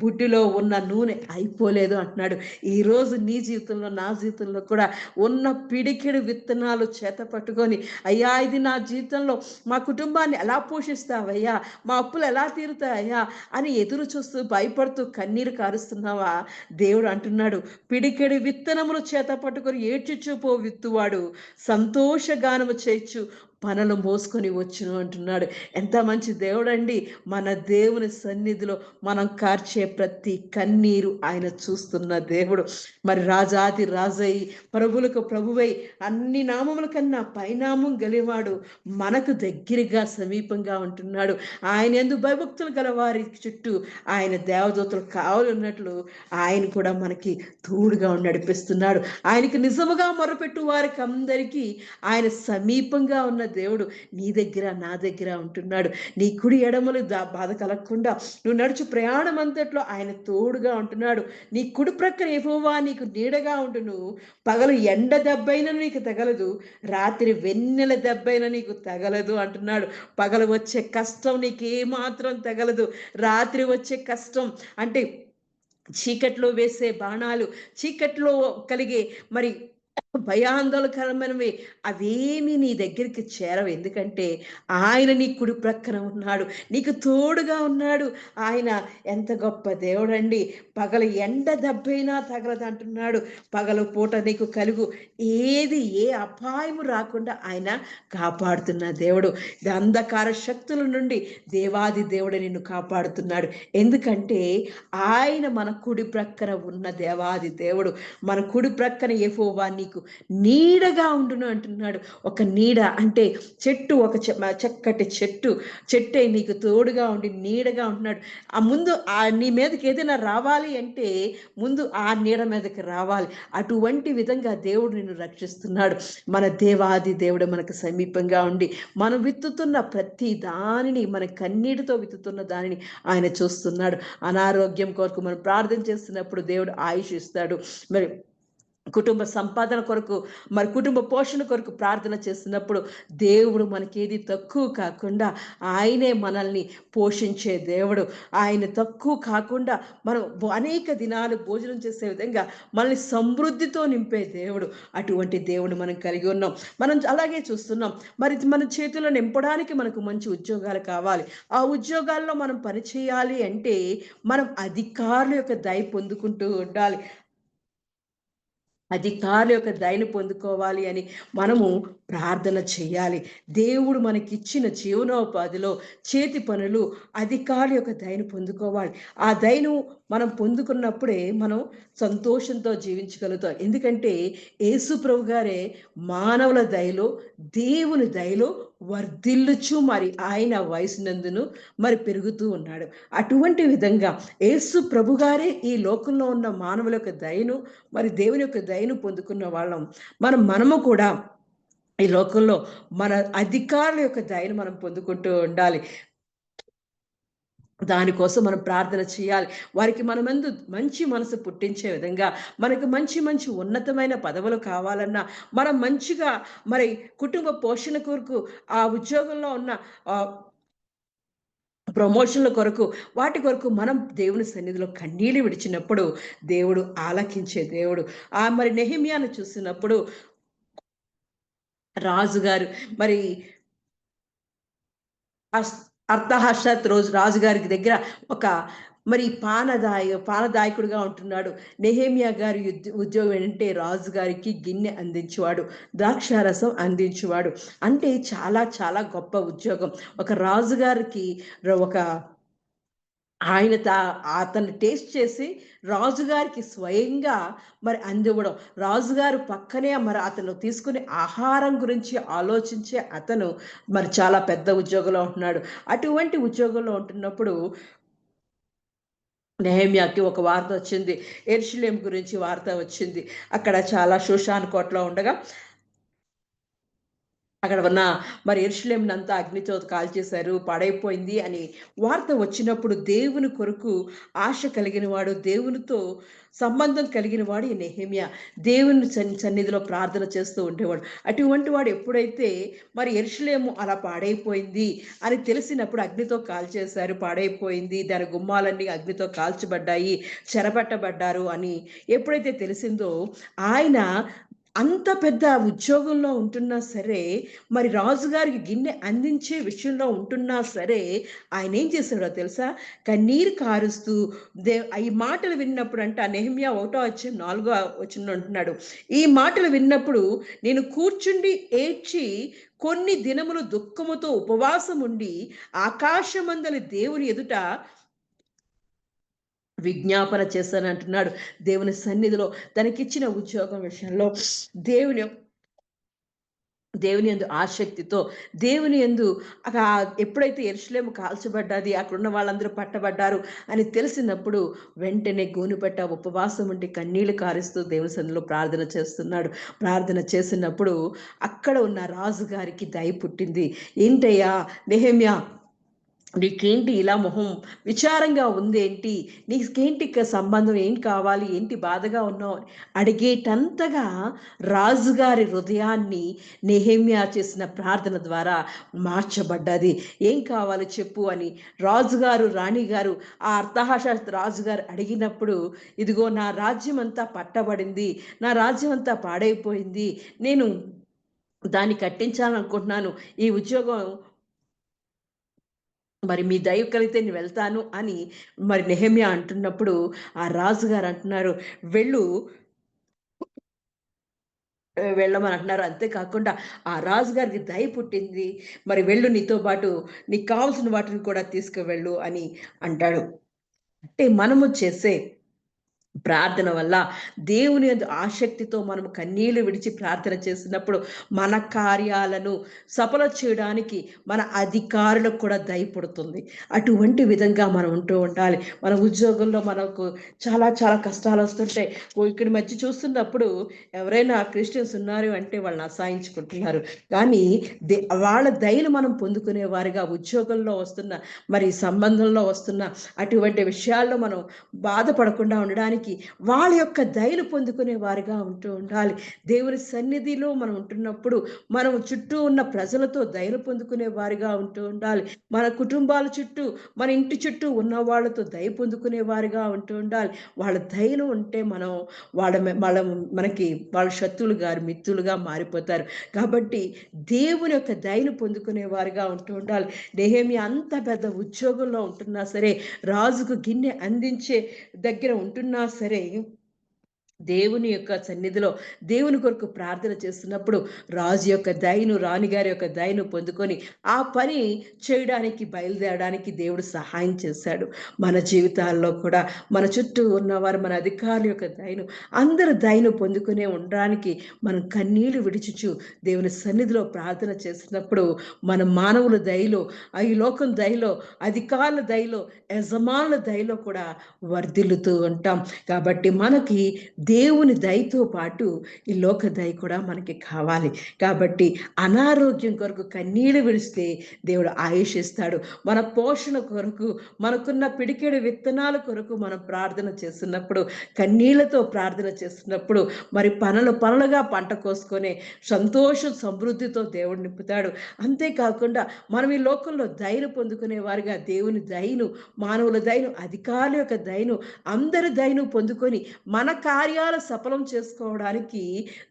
బుడ్డిలో ఉన్న నూనె అయిపోలేదు అంటున్నాడు. ఈరోజు నీ జీవితంలో, నా జీవితంలో కూడా ఉన్న పిడికెడు విత్తనాలు చేత పట్టుకొని అయ్యా ఇది నా జీవితంలో మా కుటుంబాన్ని ఎలా పోషిస్తావయ్యా? మా అప్పులు ఎలా తీరుతాయయ్యా? అని ఎదురు చూస్తూ భయపడుతూ కన్నీరు కారుస్తున్నావా? దేవుడు అంటున్నాడు పిడికెడు విత్తనములు చేత పట్టుకొని ఏడ్చుచు పో విత్తువాడు సంతోషగానము చేయొచ్చు పనులు మోసుకొని వచ్చును అంటున్నాడు. ఎంత మంచి దేవుడండి! మన దేవుని సన్నిధిలో మనం కార్చే ప్రతి కన్నీరు ఆయన చూస్తున్న దేవుడు. మరి రాజాది రాజై, ప్రభువులకు ప్రభువై, అన్ని నామముల కన్నా పైనామం గలివాడు మనకు దగ్గరగా సమీపంగా ఉంటున్నాడు. ఆయన యందు భయభక్తులు గల వారి చుట్టూ ఆయన దేవదూతలు కావలున్నట్లు ఆయన కూడా మనకి తోడుగా నడిపిస్తున్నాడు. ఆయనకి నిజముగా మొరపెట్టు వారికి అందరికీ ఆయన సమీపంగా ఉన్న దేవుడు నీ దగ్గర నా దగ్గర ఉంటున్నాడు. నీ కుడి ఎడమలు బాధ కలగకుండా నువ్వు నడుచు ప్రయాణం అంతట్లో ఆయన తోడుగా ఉంటున్నాడు. నీ కుడి ప్రక్కన యెహోవా నీకు నీడగా ఉండును. పగలు ఎండ దెబ్బైన నీకు తగలదు, రాత్రి వెన్నెల దెబ్బైన నీకు తగలదు అంటున్నాడు. పగలు వచ్చే కష్టం నీకు ఏమాత్రం తగలదు. రాత్రి వచ్చే కష్టం అంటే చీకట్లో వేసే బాణాలు, చీకట్లో కలిగే మరి భయాందోళనకరమైనవి అవేమీ నీ దగ్గరికి చేరవు. ఎందుకంటే ఆయన నీ కుడి ప్రక్కన ఉన్నాడు, నీకు తోడుగా ఉన్నాడు. ఆయన ఎంత గొప్ప దేవుడండి! పగలు ఎండ దెబ్బైనా తగలదు అంటున్నాడు. పగలు పూట నీకు కలుగు ఏది ఏ అపాయము రాకుండా ఆయన కాపాడుతున్న దేవుడు. అంధకార శక్తుల నుండి దేవాది దేవుడు నిన్ను కాపాడుతున్నాడు. ఎందుకంటే ఆయన మన కుడి ప్రక్కన ఉన్న దేవాది దేవుడు. మన కుడి ప్రక్కన యెహోవా నీకు నీడగా ఉండును అంటున్నాడు. ఒక నీడ అంటే చెట్టు, ఒక చక్కటి చెట్టే నీకు తోడుగా ఉండి నీడగా ఉంటున్నాడు. ఆ ముందు నీ మీదకి ఏదైనా రావాలి అంటే ముందు ఆ నీడ మీదకి రావాలి. అటువంటి విధంగా దేవుడు నిన్ను రక్షిస్తున్నాడు. మన దేవాది దేవుడు మనకు సమీపంగా ఉండి మనం విత్తుతున్న ప్రతి దానిని, మన కన్నీటితో విత్తుతున్న దానిని ఆయన చూస్తున్నాడు. అనారోగ్యం కొరకు మనం ప్రార్థన చేస్తున్నప్పుడు దేవుడు ఆయుష్ ఇస్తాడు. మరి కుటుంబ సంపాదన కొరకు, మరి కుటుంబ పోషణ కొరకు ప్రార్థన చేస్తున్నప్పుడు దేవుడు మనకేది తక్కువ కాకుండా ఆయనే మనల్ని పోషించే దేవుడు. ఆయన తక్కువ కాకుండా మనం అనేక దినాలు భోజనం చేసే విధంగా మనల్ని సమృద్ధితో నింపే దేవుడు. అటువంటి దేవుడు మనం కలిగి ఉన్నాం. మనం అలాగే చూస్తున్నాం. మరి మన చేతిలో నింపడానికి మనకు మంచి ఉద్యోగాలు కావాలి. ఆ ఉద్యోగాల్లో మనం పనిచేయాలి అంటే మనం అధికారుల యొక్క దయ పొందుకుంటూ ఉండాలి. అధికారుల యొక్క దయను పొందుకోవాలి అని మనము ప్రార్థన చేయాలి. దేవుడు మనకిచ్చిన జీవనోపాధిలో చేతి పనులు అధికారుల యొక్క దయను పొందుకోవాలి. ఆ దయను మనం పొందుకున్నప్పుడే మనం సంతోషంతో జీవించగలుగుతాం. ఎందుకంటే యేసు ప్రభు గారే మానవుల దయలో, దేవుని దయలో వర్ధిల్లుచు మరి ఆయన వయసునందును మరి పెరుగుతూ ఉన్నాడు. అటువంటి విధంగా యేసు ప్రభు గారే ఈ లోకంలో ఉన్న మానవుల యొక్క దయను, మరి దేవుని యొక్క దయను పొందుకున్న వాళ్ళం. మనము కూడా ఈ లోకంలో మన అధికారుల యొక్క దయను మనం పొందుకుంటూ ఉండాలి. దానికోసం మనం ప్రార్థన చేయాలి. వారికి మన మందు మంచి మనసు పుట్టించే విధంగా, మనకు మంచి మంచి ఉన్నతమైన పదవులు కావాలన్నా, మనం మంచిగా మరి కుటుంబ పోషణ కొరకు ఆ ఉద్యోగంలో ఉన్న ప్రమోషన్ల కొరకు, వాటి కొరకు మనం దేవుని సన్నిధిలో కన్నీళ్లు విడిచినప్పుడు దేవుడు ఆలకించే దేవుడు. మరి నెహెమ్యాను చూసినప్పుడు రాజుగారు మరి అస్ అర్థహషత్ రోజు రాజుగారికి దగ్గర ఒక మరి పానదాయకుడుగా ఉంటున్నాడు. నెహెమ్యా గారి ఉద్యోగం ఏంటంటే రాజుగారికి గిన్నె అందించేవాడు, ద్రాక్షారసం అందించేవాడు. అంటే చాలా చాలా గొప్ప ఉద్యోగం. ఒక రాజుగారికి ఒక ఆయన అతన్ని టేస్ట్ చేసి రాజుగారికి స్వయంగా మరి అందివ్వడం. రాజుగారు పక్కనే మరి అతను తీసుకునే ఆహారం గురించి ఆలోచించే అతను మరి చాలా పెద్ద ఉద్యోగంలో ఉంటున్నాడు. అటువంటి ఉద్యోగంలో ఉంటున్నప్పుడు నెహెమ్యాకి ఒక వార్త వచ్చింది. యెరూషలేము గురించి వార్త వచ్చింది. అక్కడ చాలా షూషాను కోటలో ఉండగా అక్కడ ఉన్న మరి యెరూషలేమునంతా అగ్నితో కాల్చేశారు, పాడైపోయింది అని వార్త వచ్చినప్పుడు దేవుని కొరకు ఆశ కలిగిన వాడు, దేవునితో సంబంధం కలిగిన వాడు ఈ నెహెమ్యా. దేవుని సన్నిధిలో ప్రార్థన చేస్తూ ఉండేవాడు. అటువంటి వాడు ఎప్పుడైతే మరి యెరూషలేము అలా పాడైపోయింది అని తెలిసినప్పుడు అగ్నితో కాల్చేశారు, పాడైపోయింది, దాని గుమ్మాలన్నీ అగ్నితో కాల్చబడ్డాయి, చెరపట్టబడ్డారు అని ఎప్పుడైతే తెలిసిందో ఆయన అంత పెద్ద ఉద్యోగంలో ఉంటున్నా సరే, మరి రాజుగారికి గిన్నె అందించే విషయంలో ఉంటున్నా సరే, ఆయనేం చేశాడో తెలుసా? కన్నీరు కారుస్తూ ఈ మాటలు విన్నప్పుడంట నెహెమ్యా 1 అధ్యాయం 4 వచనంలో అంటున్నాడు. ఈ మాటలు విన్నప్పుడు నేను కూర్చుండి ఏడ్చి కొన్ని దినములు దుఃఖముతో ఉపవాసముండి ఆకాశమందలి దేవుని ఎదుట విజ్ఞాపన చేశానంటున్నాడు. దేవుని సన్నిధిలో తనకిచ్చిన ఉద్యోగం విషయంలో దేవుని దేవుని యందు ఆసక్తితో, దేవుని యందు ఎప్పుడైతే యెరూషలేము కాల్చబడ్డది, అక్కడున్న వాళ్ళందరూ పట్టబడ్డారు అని తెలిసినప్పుడు వెంటనే గోనుపట్ట ఉపవాసం ఉండి కన్నీళ్లు కారుస్తూ దేవుని సన్నిధిలో ప్రార్థన చేస్తున్నాడు. ప్రార్థన చేసినప్పుడు అక్కడ ఉన్న రాజుగారికి దయ పుట్టింది. ఏంటయ్యా నెహెమ్యా, నీకేంటి ఇలా మొహం విచారంగా ఉందేంటి? నీకేంటి సంబంధం ఏం కావాలి? ఏంటి బాధగా ఉన్నావు? అడిగేటంతగా రాజుగారి హృదయాన్ని నెహెమ్యా చేసిన ప్రార్థన ద్వారా మార్చబడ్డది. ఏం కావాలి చెప్పు అని రాజుగారు, రాణిగారు ఆ అర్థహాషాస్త్ర రాజుగారు అడిగినప్పుడు, ఇదిగో నా రాజ్యం అంతా పట్టబడింది. నా రాజ్యం అంతా పాడైపోయింది. నేను దాన్ని కట్టించాలనుకుంటున్నాను. ఈ ఉద్యోగం మరి మీ దయ కలిగితే నేను వెళ్తాను అని మరి నెహెమ్యా అంటున్నప్పుడు, ఆ రాజుగారు అంటున్నారు, వెళ్ళు, వెళ్ళమని అంటున్నారు. అంతే కాకుండా ఆ రాజుగారికి దయ పుట్టింది. మరి వెళ్ళు, నీతో పాటు నీకు కావాల్సిన వాటిని కూడా తీసుకువెళ్ళు అని అంటాడు. అంటే మనము చేసే ప్రార్థన వల్ల దేవుని యందు ఆసక్తితో మనము కన్నీళ్లు విడిచి ప్రార్థన చేసినప్పుడు మన కార్యాలను సఫలం చేయడానికి మన అధికారులకు కూడా దయ పుడుతుంది. అటువంటి విధంగా మనం ఉంటూ ఉండాలి. మన ఉద్యోగంలో మనకు చాలా చాలా కష్టాలు వస్తుంటాయి. ఇక్కడి మధ్య చూస్తున్నప్పుడు ఎవరైనా క్రిస్టియన్స్ ఉన్నారు అంటే వాళ్ళని అసహించుకుంటున్నారు. కానీ వాళ్ళ దయను మనం పొందుకునే వారిగా ఉద్యోగంలో వస్తున్న, మరి సంబంధంలో వస్తున్న అటువంటి విషయాల్లో మనం బాధపడకుండా ఉండడానికి వాళ్ళ యొక్క దయను పొందుకునే వారిగా ఉంటూ ఉండాలి. దేవుని సన్నిధిలో మనం ఉంటున్నప్పుడు మనం చుట్టూ ఉన్న ప్రజలతో దయను పొందుకునే వారిగా ఉంటూ ఉండాలి. మన కుటుంబాల చుట్టూ, మన ఇంటి చుట్టూ ఉన్న వాళ్ళతో దయ పొందుకునే వారిగా ఉంటూ ఉండాలి. వాళ్ళ దయను ఉంటే మనం వాళ్ళ మనకి వాళ్ళ శత్రువులు గారు మిత్రులుగా మారిపోతారు. కాబట్టి దేవుని యొక్క దయను పొందుకునే వారిగా ఉంటూ ఉండాలి. నెహెమ్యా అంత పెద్ద ఉద్యోగంలో ఉంటున్నా సరే, రాజుకు గిన్నె అందించే దగ్గర ఉంటున్నా సరే, దేవుని యొక్క సన్నిధిలో దేవుని కొరకు ప్రార్థన చేస్తున్నప్పుడు రాజు యొక్క దయను, రాణిగారి యొక్క దయను పొందుకొని ఆ పని చేయడానికి బయలుదేరడానికి దేవుడు సహాయం చేశాడు. మన జీవితాల్లో కూడా మన చుట్టూ ఉన్నవారు, మన అధికారుల యొక్క దయను, అందరి దయను పొందుకునే ఉండడానికి మనం కన్నీళ్లు విడిచుచు దేవుని సన్నిధిలో ప్రార్థన చేసినప్పుడు మన మానవుల దయలో, ఈ లోకం దయలో, అధికారుల దయలో, యజమానుల దయలో కూడా వర్ధిల్లుతూ ఉంటాం. కాబట్టి మనకి దేవుని దయతో పాటు ఈ లోక దయ కూడా మనకి కావాలి. కాబట్టి అనారోగ్యం కొరకు కన్నీళ్లు విడిస్తే దేవుడు ఆయుష్ ఇస్తాడు. మన పోషణ కొరకు, మనకున్న పిడికెడు విత్తనాల కొరకు మనం ప్రార్థన చేస్తున్నప్పుడు, కన్నీళ్లతో ప్రార్థన చేస్తున్నప్పుడు, మరి పనులుగా పంట కోసుకొని సంతోషం సమృద్ధితో దేవుడు నింపుతాడు. అంతేకాకుండా మనం ఈ లోకంలో దయను పొందుకునే వారిగా దేవుని దయను, మానవుల దయను, అధికారుల యొక్క దయను, అందరి దయను పొందుకొని మన కార్యాలు సఫలం చేసుకోవడానికి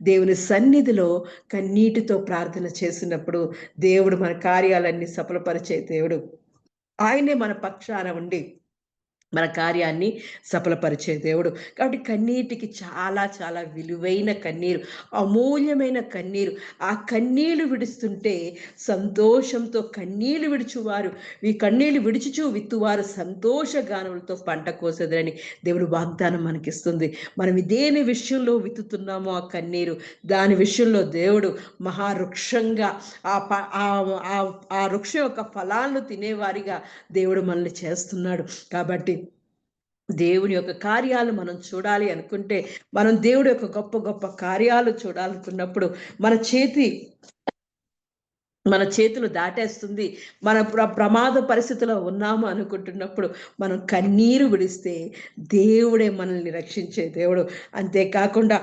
దేవుని సన్నిధిలో కన్నీటితో ప్రార్థన చేసినప్పుడు దేవుడు మన కార్యాలన్నీ సఫలపరిచే దేవుడు. ఆయనే మన పక్షాన ఉండి మన కార్యాన్ని సఫలపరిచే దేవుడు. కాబట్టి కన్నీటికి చాలా చాలా విలువైన కన్నీరు, అమూల్యమైన కన్నీరు. ఆ కన్నీళ్లు విడుస్తుంటే సంతోషంతో కన్నీళ్లు విడుచువారు, ఈ కన్నీళ్లు విడుచుచు విత్తువారు సంతోష గానములతో పంట కోసెదరని దేవుడు వాగ్దానం మనకిస్తుంది. మనం దేని విషయంలో విత్తుతున్నామో ఆ కన్నీరు, దాని విషయంలో దేవుడు మహావృక్షంగా ఆ వృక్షం యొక్క ఫలాలను తినేవారిగా దేవుడు మనల్ని చేస్తున్నాడు. కాబట్టి దేవుని యొక్క కార్యాలు మనం చూడాలి అనుకుంటే, మనం దేవుడి యొక్క గొప్ప గొప్ప కార్యాలు చూడాలనుకున్నప్పుడు మన చేతులు దాటేస్తుంది. మన ప్రమాద పరిస్థితిలో ఉన్నాము అనుకుంటున్నప్పుడు మనం కన్నీరు విడిస్తే దేవుడే మనల్ని రక్షించే దేవుడు. అంతేకాకుండా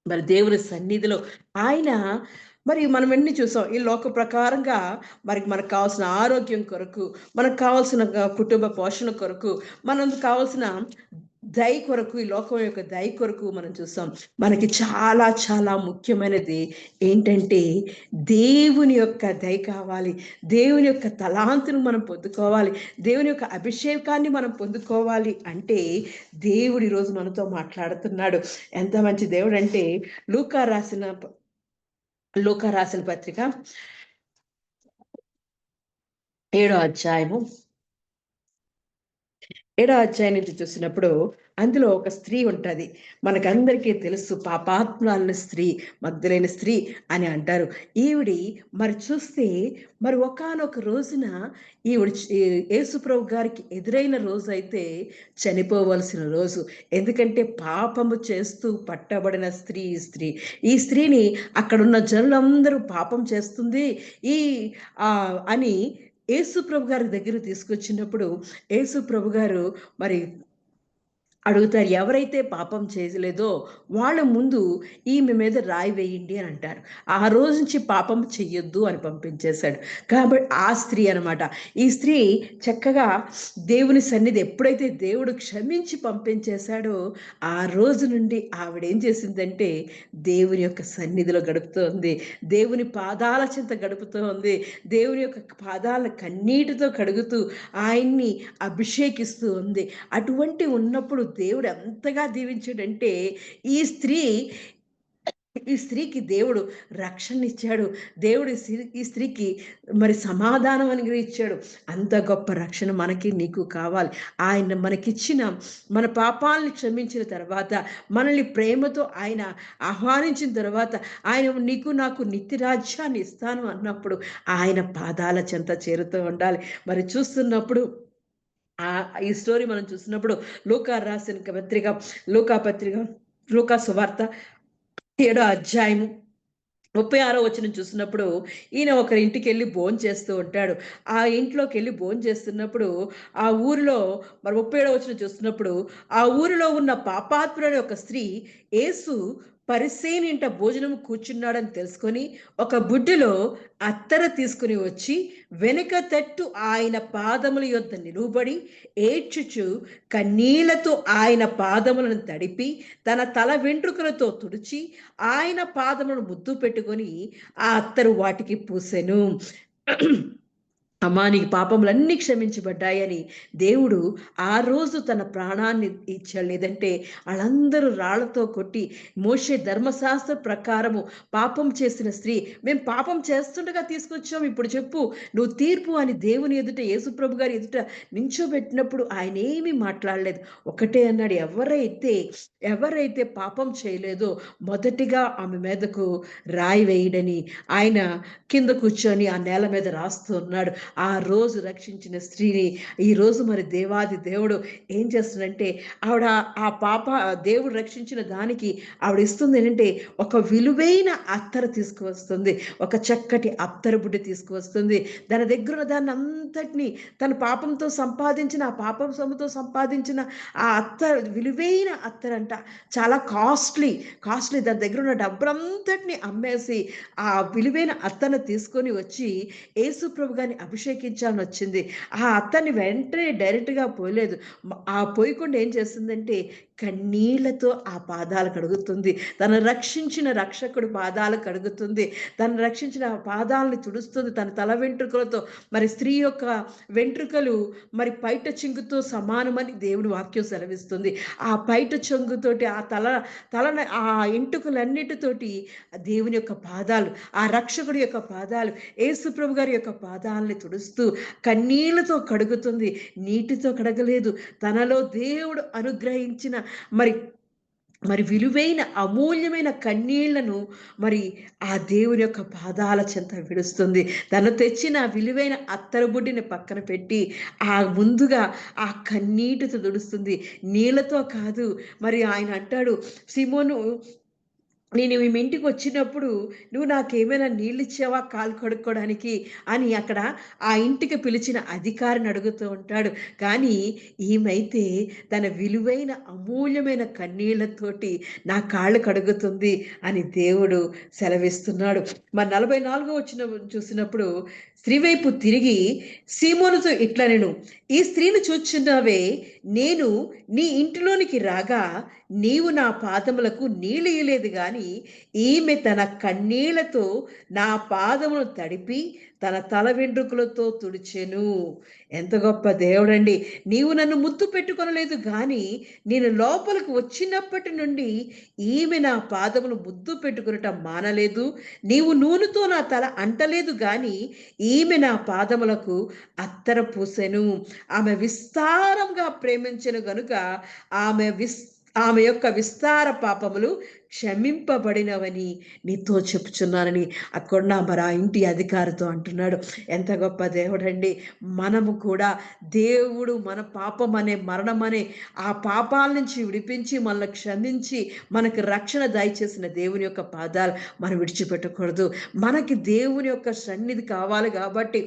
మరి దేవుని సన్నిధిలో ఆయన, మరి మనం ఎన్ని చూసాం ఈ లోక ప్రకారంగా, మరి మనకు కావాల్సిన ఆరోగ్యం కొరకు, మనకు కావాల్సిన కుటుంబ పోషణ కొరకు, మనకు కావాల్సిన దయ కొరకు, ఈ లోకం యొక్క దయ కొరకు మనం చూస్తాం. మనకి చాలా చాలా ముఖ్యమైనది ఏంటంటే దేవుని యొక్క దయ కావాలి. దేవుని యొక్క తలాంతును మనం పొందుకోవాలి. దేవుని యొక్క అభిషేకాన్ని మనం పొందుకోవాలి అంటే దేవుడు ఈరోజు మనతో మాట్లాడుతున్నాడు. ఎంత మంచి దేవుడంటే లూకా రాసిన పత్రిక 7వ అధ్యాయము 7వ అధ్యాయం నుంచి చూసినప్పుడు అందులో ఒక స్త్రీ ఉంటది. మనకందరికీ తెలుసు, పాపాత్మురాలైన స్త్రీ, మగ్ధులైన స్త్రీ అని అంటారు. ఈవిడి మరి చూస్తే మరి ఒకానొక రోజున ఈవిడ యేసుప్రభు గారికి ఎదురైన రోజు అయితే చనిపోవలసిన రోజు. ఎందుకంటే పాపము చేస్తూ పట్టబడిన స్త్రీ ఈ స్త్రీ. ఈ స్త్రీని అక్కడున్న జనులందరూ పాపం చేస్తుంది ఈ అని యేసు ప్రభు గారి దగ్గర తీసుకొచ్చినప్పుడు యేసు ప్రభు గారు మరి అడుగుతారు, ఎవరైతే పాపం చేయలేదో వాళ్ళ ముందు ఈమె మీద రాయి వేయండి అని అంటారు. ఆ రోజు నుంచి పాపం చెయ్యొద్దు అని పంపించేశాడు. కాబట్టి ఆ స్త్రీ అనమాట. ఈ స్త్రీ చక్కగా దేవుని సన్నిధి ఎప్పుడైతే దేవుడు క్షమించి పంపించేశాడో ఆ రోజు నుండి ఆవిడేం చేసిందంటే దేవుని యొక్క సన్నిధిలో గడుపుతూ ఉంది. దేవుని పాదాల చెంత గడుపుతూ ఉంది. దేవుని యొక్క పాదాల కన్నీటితో కడుగుతూ ఆయన్ని అభిషేకిస్తూ ఉంది. అటువంటి ఉన్నప్పుడు దేవుడు ఎంతగా దీవించాడంటే ఈ స్త్రీ ఈ స్త్రీకి దేవుడు రక్షణ ఇచ్చాడు. దేవుడు ఈ స్త్రీకి మరి సమాధానం అనుగ్రహించాడు. అంత గొప్ప రక్షణ మనకి నీకు కావాలి. ఆయన మనకిచ్చిన మన పాపాలను క్షమించిన తర్వాత మనల్ని ప్రేమతో ఆయన ఆహ్వానించిన తర్వాత ఆయన నీకు నాకు నిత్య రాజ్యాన్ని ఇస్తాను అన్నప్పుడు ఆయన పాదాల చెంత చేరుతూ ఉండాలి. మరి చూస్తున్నప్పుడు ఈ స్టోరీ మనం చూసినప్పుడు లూకా సువార్త 7వ అధ్యాయము 36వ వచనం చూసినప్పుడు ఈయన ఒకరి ఇంటికి వెళ్ళి భోంచేస్తూ ఉంటాడు. ఆ ఇంట్లోకి వెళ్ళి భోంచేస్తున్నప్పుడు ఆ ఊరిలో మరి 37వ వచనం చూస్తున్నప్పుడు ఆ ఊరిలో ఉన్న పాపాత్ముడైన ఒక స్త్రీ యేసు పరిసేని ఇంట భోజనం కూర్చున్నాడని తెలుసుకొని ఒక బుడ్డిలో అత్తర తీసుకుని వచ్చి వెనుక తట్టు ఆయన పాదముల యొద్ద నిలువబడి ఏడ్చుచు కన్నీళ్లతో ఆయన పాదములను తడిపి తన తల వెంట్రుకలతో తుడిచి ఆయన పాదములను ముద్దు పెట్టుకొని ఆ అత్తరు వాటికి పూసెను. అమ్మా, నీకు పాపములన్నీ క్షమించబడ్డాయని దేవుడు ఆ రోజు తన ప్రాణాన్ని ఇచ్చాడు. లేదంటే వాళ్ళందరూ రాళ్లతో కొట్టి మోషే ధర్మశాస్త్ర ప్రకారము పాపం చేసిన స్త్రీ, మేము పాపం చేస్తుండగా తీసుకొచ్చాము, ఇప్పుడు చెప్పు నువ్వు తీర్పు అని దేవుని ఎదుట యేసుప్రభు గారి ఎదుట నించోబెట్టినప్పుడు ఆయన ఏమీ మాట్లాడలేదు. ఒకటే అన్నాడు, ఎవరైతే పాపం చేయలేదో మొదటిగా ఆమె మీదకు రాయి వేయడని ఆయన కింద కూర్చొని ఆ నేల మీద రాస్తూ ఉన్నాడు. ఆ రోజు రక్షించిన స్త్రీని ఈ రోజు మరి దేవాది దేవుడు ఏం చేస్తుందంటే ఆవిడ దేవుడు రక్షించిన దానికి ఆవిడ ఇస్తుంది ఏంటంటే ఒక విలువైన అత్తరు తీసుకువస్తుంది. ఒక చక్కటి అత్తరు బుడ్డి తీసుకువస్తుంది. దాని దగ్గర ఉన్న దాన్ని అంతటిని తన పాపంతో సంపాదించిన ఆ పాపం సొమ్ముతో సంపాదించిన ఆ విలువైన అత్తరంట, చాలా కాస్ట్లీ దాని దగ్గర ఉన్న డబ్బులంతటిని అమ్మేసి ఆ విలువైన అత్తను తీసుకొని వచ్చి యేసు ప్రభు గారిని అభిషేకించాలని వచ్చింది. ఆ అత్తని వెంటనే డైరెక్ట్గా పోయలేదు. ఆ పోయకుండా ఏం చేస్తుందంటే కన్నీళ్లతో ఆ పాదాలు కడుగుతుంది. తను రక్షించిన రక్షకుడు పాదాలు కడుగుతుంది. తను రక్షించిన పాదాలను తుడుస్తుంది తన తల వెంట్రుకలతో. మరి స్త్రీ యొక్క వెంట్రుకలు మరి పైట చెంగుతో సమానమని దేవుని వాక్యం సెలవిస్తుంది. ఆ పైట చెంగుతోటి ఆ ఆ ఎంటుకలన్నిటితోటి దేవుని యొక్క పాదాలు, ఆ రక్షకుడి యొక్క పాదాలు, యేసు ప్రభు గారి యొక్క పాదాలని తుడుస్తూ కన్నీళ్లతో కడుగుతుంది. నీటితో కడగలేదు. తనలో దేవుడు అనుగ్రహించిన మరి విలువైన అమూల్యమైన కన్నీళ్లను మరి ఆ దేవుని యొక్క పాదాల చెంత విడుస్తుంది. తను తెచ్చిన విలువైన అత్తరుబుడ్డిని పక్కన పెట్టి ముందుగా ఆ కన్నీటితో తుడుస్తుంది. నీళ్లతో కాదు. మరి ఆయన అంటాడు, సిమోను, నేను మీ ఇంటికి వచ్చినప్పుడు నువ్వు నాకేమైనా నీళ్ళు ఇచ్చావా కాలు కడుక్కోవడానికి అని అక్కడ ఆ ఇంటికి పిలిచిన అధికారిని అడుగుతూ ఉంటాడు. కానీ ఈమెయితే తన విలువైన అమూల్యమైన కన్నీళ్లతోటి నా కాళ్ళు కడుగుతుంది అని దేవుడు సెలవిస్తున్నాడు. మరి 44వ వచనం చూసినప్పుడు స్త్రీ వైపు తిరిగి సీమోనుతో ఇట్లనెను, ఈ స్త్రీని చూచున్నావే, నేను నీ ఇంటిలోనికి రాగా నీవు నా పాదములకు నీళ్ళు ఇయ్యలేదు గాని ఈమె తన కన్నీళ్లతో నా పాదములు తడిపి తన తల వెంట్రుకలతో తుడిచెను. ఎంత గొప్ప దేవుడండి! నీవు నన్ను ముద్దు పెట్టుకొనలేదు గాని నేను లోపలికి వచ్చినప్పటి నుండి ఈమె నా పాదములు ముద్దు పెట్టుకొనుట మానలేదు. నీవు నూనెతో నా తల అంటలేదు గాని ఈమె నా పాదములకు అత్తర పూసెను. ఆమె విస్తారంగా ప్రేమించెను గనుక ఆమె యొక్క విస్తార పాపములు క్షమింపబడినవని నీతో చెప్పుచున్నానని అక్కడ మరి ఆ ఇంటి అధికారితో అంటున్నాడు. ఎంత గొప్ప దేవుడండి! మనము కూడా దేవుడు మన పాపం అనే మరణం అనే ఆ పాపాల నుంచి విడిపించి మనల్ని క్షమించి మనకు రక్షణ దయచేసిన దేవుని యొక్క పాదాలు మనం విడిచిపెట్టకూడదు. మనకి దేవుని యొక్క సన్నిధి కావాలి కాబట్టి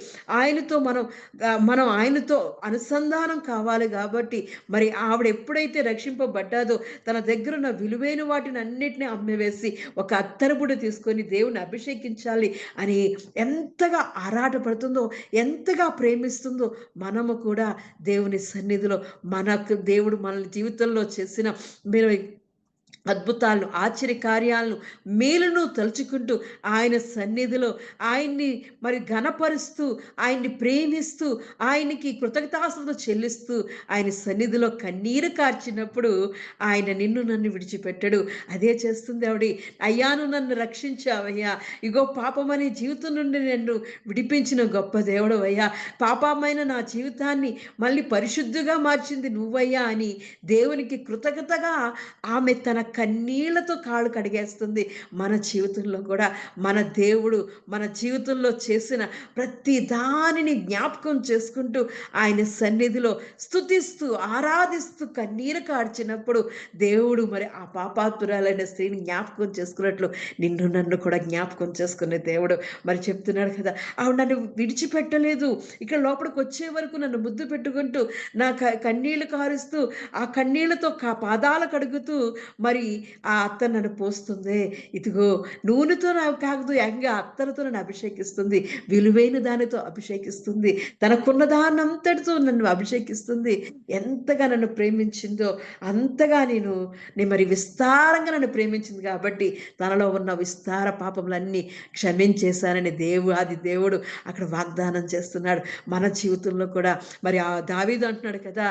మనం ఆయనతో అనుసంధానం కావాలి కాబట్టి మరి ఆవిడ ఎప్పుడైతే రక్షింపబడ్డాదో తన దగ్గర ఉన్న విలువైన వాటిని అన్నిటిని అమ్మివేసి ఒక అత్తరుపుడు తీసుకొని దేవుని అభిషేకించాలి అని ఎంతగా ఆరాటపడుతుందో, ఎంతగా ప్రేమిస్తుందో మనము కూడా దేవుని సన్నిధిలో మనకు దేవుడు మన జీవితంలో చేసిన మీరు అద్భుతాలను, ఆశ్చర్య కార్యాలను, మేలును తలుచుకుంటూ ఆయన సన్నిధిలో ఆయన్ని మరి ఘనపరుస్తూ, ఆయన్ని ప్రేమిస్తూ, ఆయనకి కృతజ్ఞతాస్తుతులు చెల్లిస్తూ ఆయన సన్నిధిలో కన్నీరు కార్చినప్పుడు ఆయన నిన్ను నన్ను విడిచిపెట్టడు. అదే చేస్తుంది ఆవిడ. అయ్యా నువ్వు నన్ను రక్షించావయ్యా, ఇగో పాపమనే జీవితం నుండి నన్ను విడిపించిన గొప్ప దేవుడు అయ్యా, పాపమైన నా జీవితాన్ని మళ్ళీ పరిశుద్ధిగా మార్చింది నువ్వయ్యా అని దేవునికి కృతజ్ఞతగా ఆమె తన కన్నీళ్లతో కాళ్ళు కడిగేస్తుంది. మన జీవితంలో కూడా మన దేవుడు మన జీవితంలో చేసిన ప్రతి దానిని జ్ఞాపకం చేసుకుంటూ ఆయన సన్నిధిలో స్తుతిస్తూ ఆరాధిస్తూ కన్నీరు కార్చినప్పుడు దేవుడు మరి ఆ పాపాతురాలైన స్త్రీని జ్ఞాపకం చేసుకున్నట్లు నిన్ను నన్ను కూడా జ్ఞాపకం చేసుకునే దేవుడు మరి చెప్తున్నాడు కదా, ఆవిడ నన్ను విడిచిపెట్టలేదు, ఇక్కడ లోపలికి వచ్చే వరకు నన్ను ముద్దు పెట్టుకుంటూ నా కన్నీళ్లు కారుస్తూ ఆ కన్నీళ్లతో పాదాలు కడుగుతూ మరి ఆ అత్త నన్ను పోస్తుంది. ఇదిగో నూనెతో నాకు కాదు, ఏకంగా అత్తరుతో నన్ను అభిషేకిస్తుంది, విలువైన దానితో అభిషేకిస్తుంది, తనకున్న దానంతటితో నన్ను అభిషేకిస్తుంది. ఎంతగా నన్ను ప్రేమించిందో అంతగా నేను మరి విస్తారంగా నన్ను ప్రేమించింది కాబట్టి తనలో ఉన్న విస్తార పాపములన్నీ క్షమించేశానని దేవుడు అక్కడ వాగ్దానం చేస్తున్నాడు. మన జీవితంలో కూడా మరి ఆ దావీదు అంటున్నాడు కదా,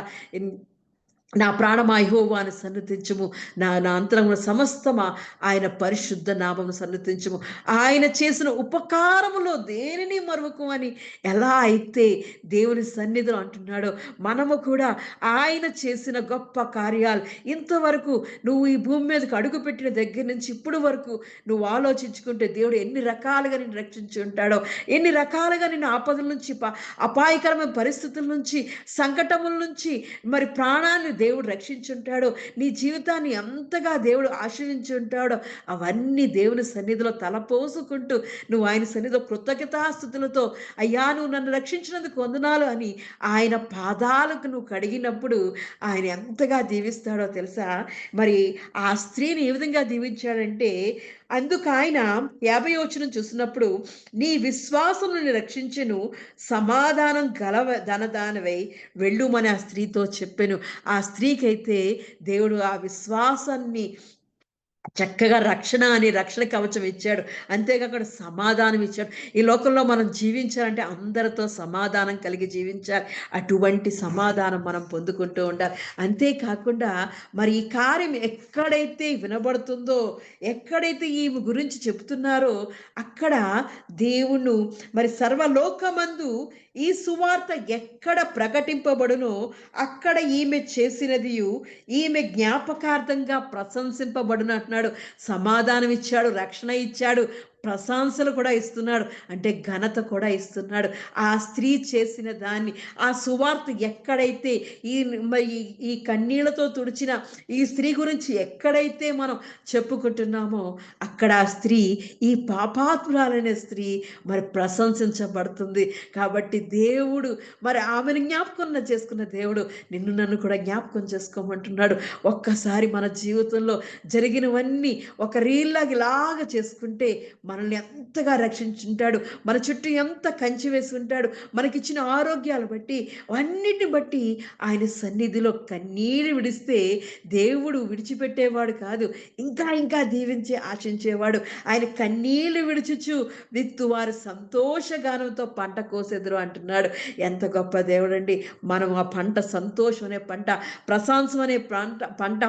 నా ప్రాణమా యెహోవాను సన్నుతించుము, నా అంతరంగ సమస్తమా ఆయన పరిశుద్ధ నామమును సన్నుతించుము, ఆయన చేసిన ఉపకారములో దేనిని మరువకు అని ఎలా అయితే దేవుని సన్నిధిలో అంటున్నాడో మనము కూడా ఆయన చేసిన గొప్ప కార్యాలు ఇంతవరకు నువ్వు ఈ భూమి మీదకి అడుగుపెట్టిన దగ్గర నుంచి ఇప్పుడు వరకు నువ్వు ఆలోచించుకుంటే దేవుడు ఎన్ని రకాలుగా నిన్ను రక్షించి ఉంటాడో, ఎన్ని రకాలుగా నిన్ను ఆపదల నుంచి అపాయకరమైన పరిస్థితుల నుంచి సంకటముల నుంచి మరి ప్రాణాన్ని దేవుడు రక్షించుంటాడో, నీ జీవితాన్ని ఎంతగా దేవుడు ఆశీర్వించి ఉంటాడో అవన్నీ దేవుని సన్నిధిలో తలపోసుకుంటూ నువ్వు ఆయన సన్నిధిలో కృతజ్ఞతాస్తుతులతో అయ్యా నువ్వు నన్ను రక్షించినందుకు వందనాలు అని ఆయన పాదాలకు నువ్వు కడిగినప్పుడు ఆయన ఎంతగా దీవిస్తాడో తెలుసా. మరి ఆ స్త్రీని ఏ విధంగా దీవించాడంటే అందుకు ఆయన 50వ వచనం చూసినప్పుడు నీ విశ్వాసం నిన్ను రక్షించెను, సమాధానం ధనదానవై వెళ్ళుమని ఆ స్త్రీతో చెప్పెను. ఆ స్త్రీకైతే దేవుడు ఆ విశ్వాసాన్ని చక్కగా రక్షణ అని రక్షణ కవచం ఇచ్చాడు. అంతేకాకుండా సమాధానం ఇచ్చాడు. ఈ లోకంలో మనం జీవించాలంటే అందరితో సమాధానం కలిగి జీవించాలి. అటువంటి సమాధానం మనం పొందుకుంటూ ఉండాలి. అంతేకాకుండా మరి ఈ కార్యం ఎక్కడైతే వినబడుతుందో, ఎక్కడైతే ఈమె గురించి చెబుతున్నారో అక్కడ దేవుడు మరి సర్వలోకమందు ఈ సువార్త ఎక్కడ ప్రకటింపబడునో అక్కడ ఈమె చేసినది ఈమె జ్ఞాపకార్థంగా ప్రశంసింపబడును అంటున్నాడు. సమాధానం ఇచ్చాడు, రక్షణ ఇచ్చాడు, ప్రశంసలు కూడా ఇస్తున్నాడు, అంటే ఘనత కూడా ఇస్తున్నాడు. ఆ స్త్రీ చేసిన దాన్ని ఆ సువార్త ఎక్కడైతే ఈ కన్నీళ్లతో తుడిచిన ఈ స్త్రీ గురించి ఎక్కడైతే మనం చెప్పుకుంటున్నామో అక్కడ ఆ స్త్రీ ఈ పాపాత్మురాలైన స్త్రీ మరి ప్రశంసించబడుతుంది. కాబట్టి దేవుడు మరి ఆమెను జ్ఞాపకం చేసుకున్న దేవుడు నిన్ను నన్ను కూడా జ్ఞాపకం చేసుకోమంటున్నాడు. ఒక్కసారి మన జీవితంలో జరిగినవన్నీ ఒక రీల్లాగా ఇలాగా చేసుకుంటే మనల్ని ఎంతగా రక్షించుంటాడు, మన చుట్టూ ఎంత కంచి వేసి ఉంటాడు, మనకిచ్చిన ఆరోగ్యాలు బట్టి అన్నిటిని బట్టి ఆయన సన్నిధిలో కన్నీరు విడిస్తే దేవుడు విడిచిపెట్టేవాడు కాదు, ఇంకా ఇంకా దీవించి ఆశించేవాడు. ఆయన కన్నీళ్లు విడుచుచు విత్తువారు సంతోషగానంతో పంట కోసెదరు అంటున్నాడు. ఎంత గొప్ప దేవుడండి! మనం ఆ పంట, సంతోషం అనే పంట, ప్రశాంతం అనే పంట,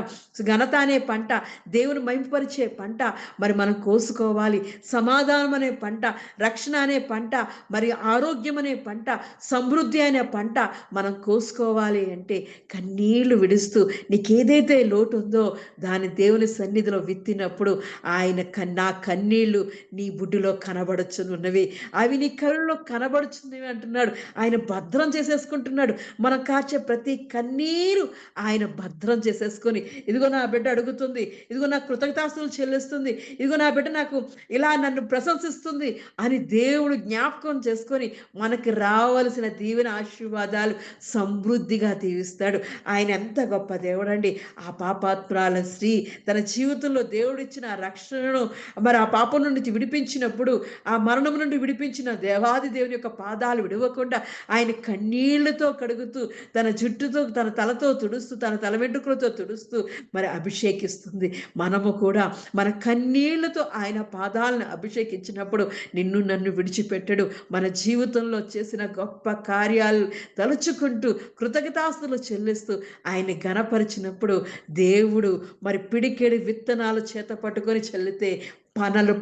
ఘనత అనే పంట, దేవుని మహిమపరిచే పంట మరి మనం కోసుకోవాలి. సమాధానం అనే పంట, రక్షణ అనే పంట, మరి ఆరోగ్యం అనే పంట, సమృద్ధి అనే పంట మనం కోసుకోవాలి అంటే కన్నీళ్లు విడుస్తూ నీకేదైతే లోటు ఉందో దాని దేవుని సన్నిధిలో విత్తినప్పుడు ఆయన నా కన్నీళ్లు నీ బుడ్డిలో కనబడుచున్నవి, అవి నీ కళ్ళలో కనబడుచున్నవి అంటున్నాడు. ఆయన భద్రం చేసేసుకుంటున్నాడు. మనం కార్చే ప్రతి కన్నీరు ఆయన భద్రం చేసేసుకొని, ఇదిగో నా బిడ్డ అడుగుతుంది, ఇదిగో నా కృతజ్ఞతాస్తులు చెల్లిస్తుంది, ఇదిగో నా బిడ్డ నాకు ఇలా నన్ను ప్రశంసిస్తుంది అని దేవుడు జ్ఞాపకం చేసుకొని మనకి రావలసిన దీవెన ఆశీర్వాదాలు సమృద్ధిగా దీవిస్తాడు. ఆయన ఎంత గొప్ప దేవుడండి! ఆ పాపాత్మురాల స్త్రీ తన జీవితంలో దేవుడిచ్చిన రక్షణను మరి ఆ పాపం నుండి విడిపించినప్పుడు, ఆ మరణం నుండి విడిపించిన దేవాది దేవుని యొక్క పాదాలు విడవకుండా ఆయన కన్నీళ్లతో కడుగుతూ, తన జుట్టుతో, తన తలతో తుడుస్తూ, తన తల వెంట్రుకలతో తుడుస్తూ మరి అభిషేకిస్తుంది. మనము కూడా మన కన్నీళ్లతో ఆయన పాదాలను అభిషేకించినప్పుడు నిన్ను నన్ను విడిచిపెట్టడు. మన జీవితంలో చేసిన గొప్ప కార్యాలు తలుచుకుంటూ కృతజ్ఞతాస్తులు చెల్లిస్తూ ఆయన్ని ఘనపరిచినప్పుడు దేవుడు మరి పిడికెడి విత్తనాలు చేత పట్టుకొని చల్లితే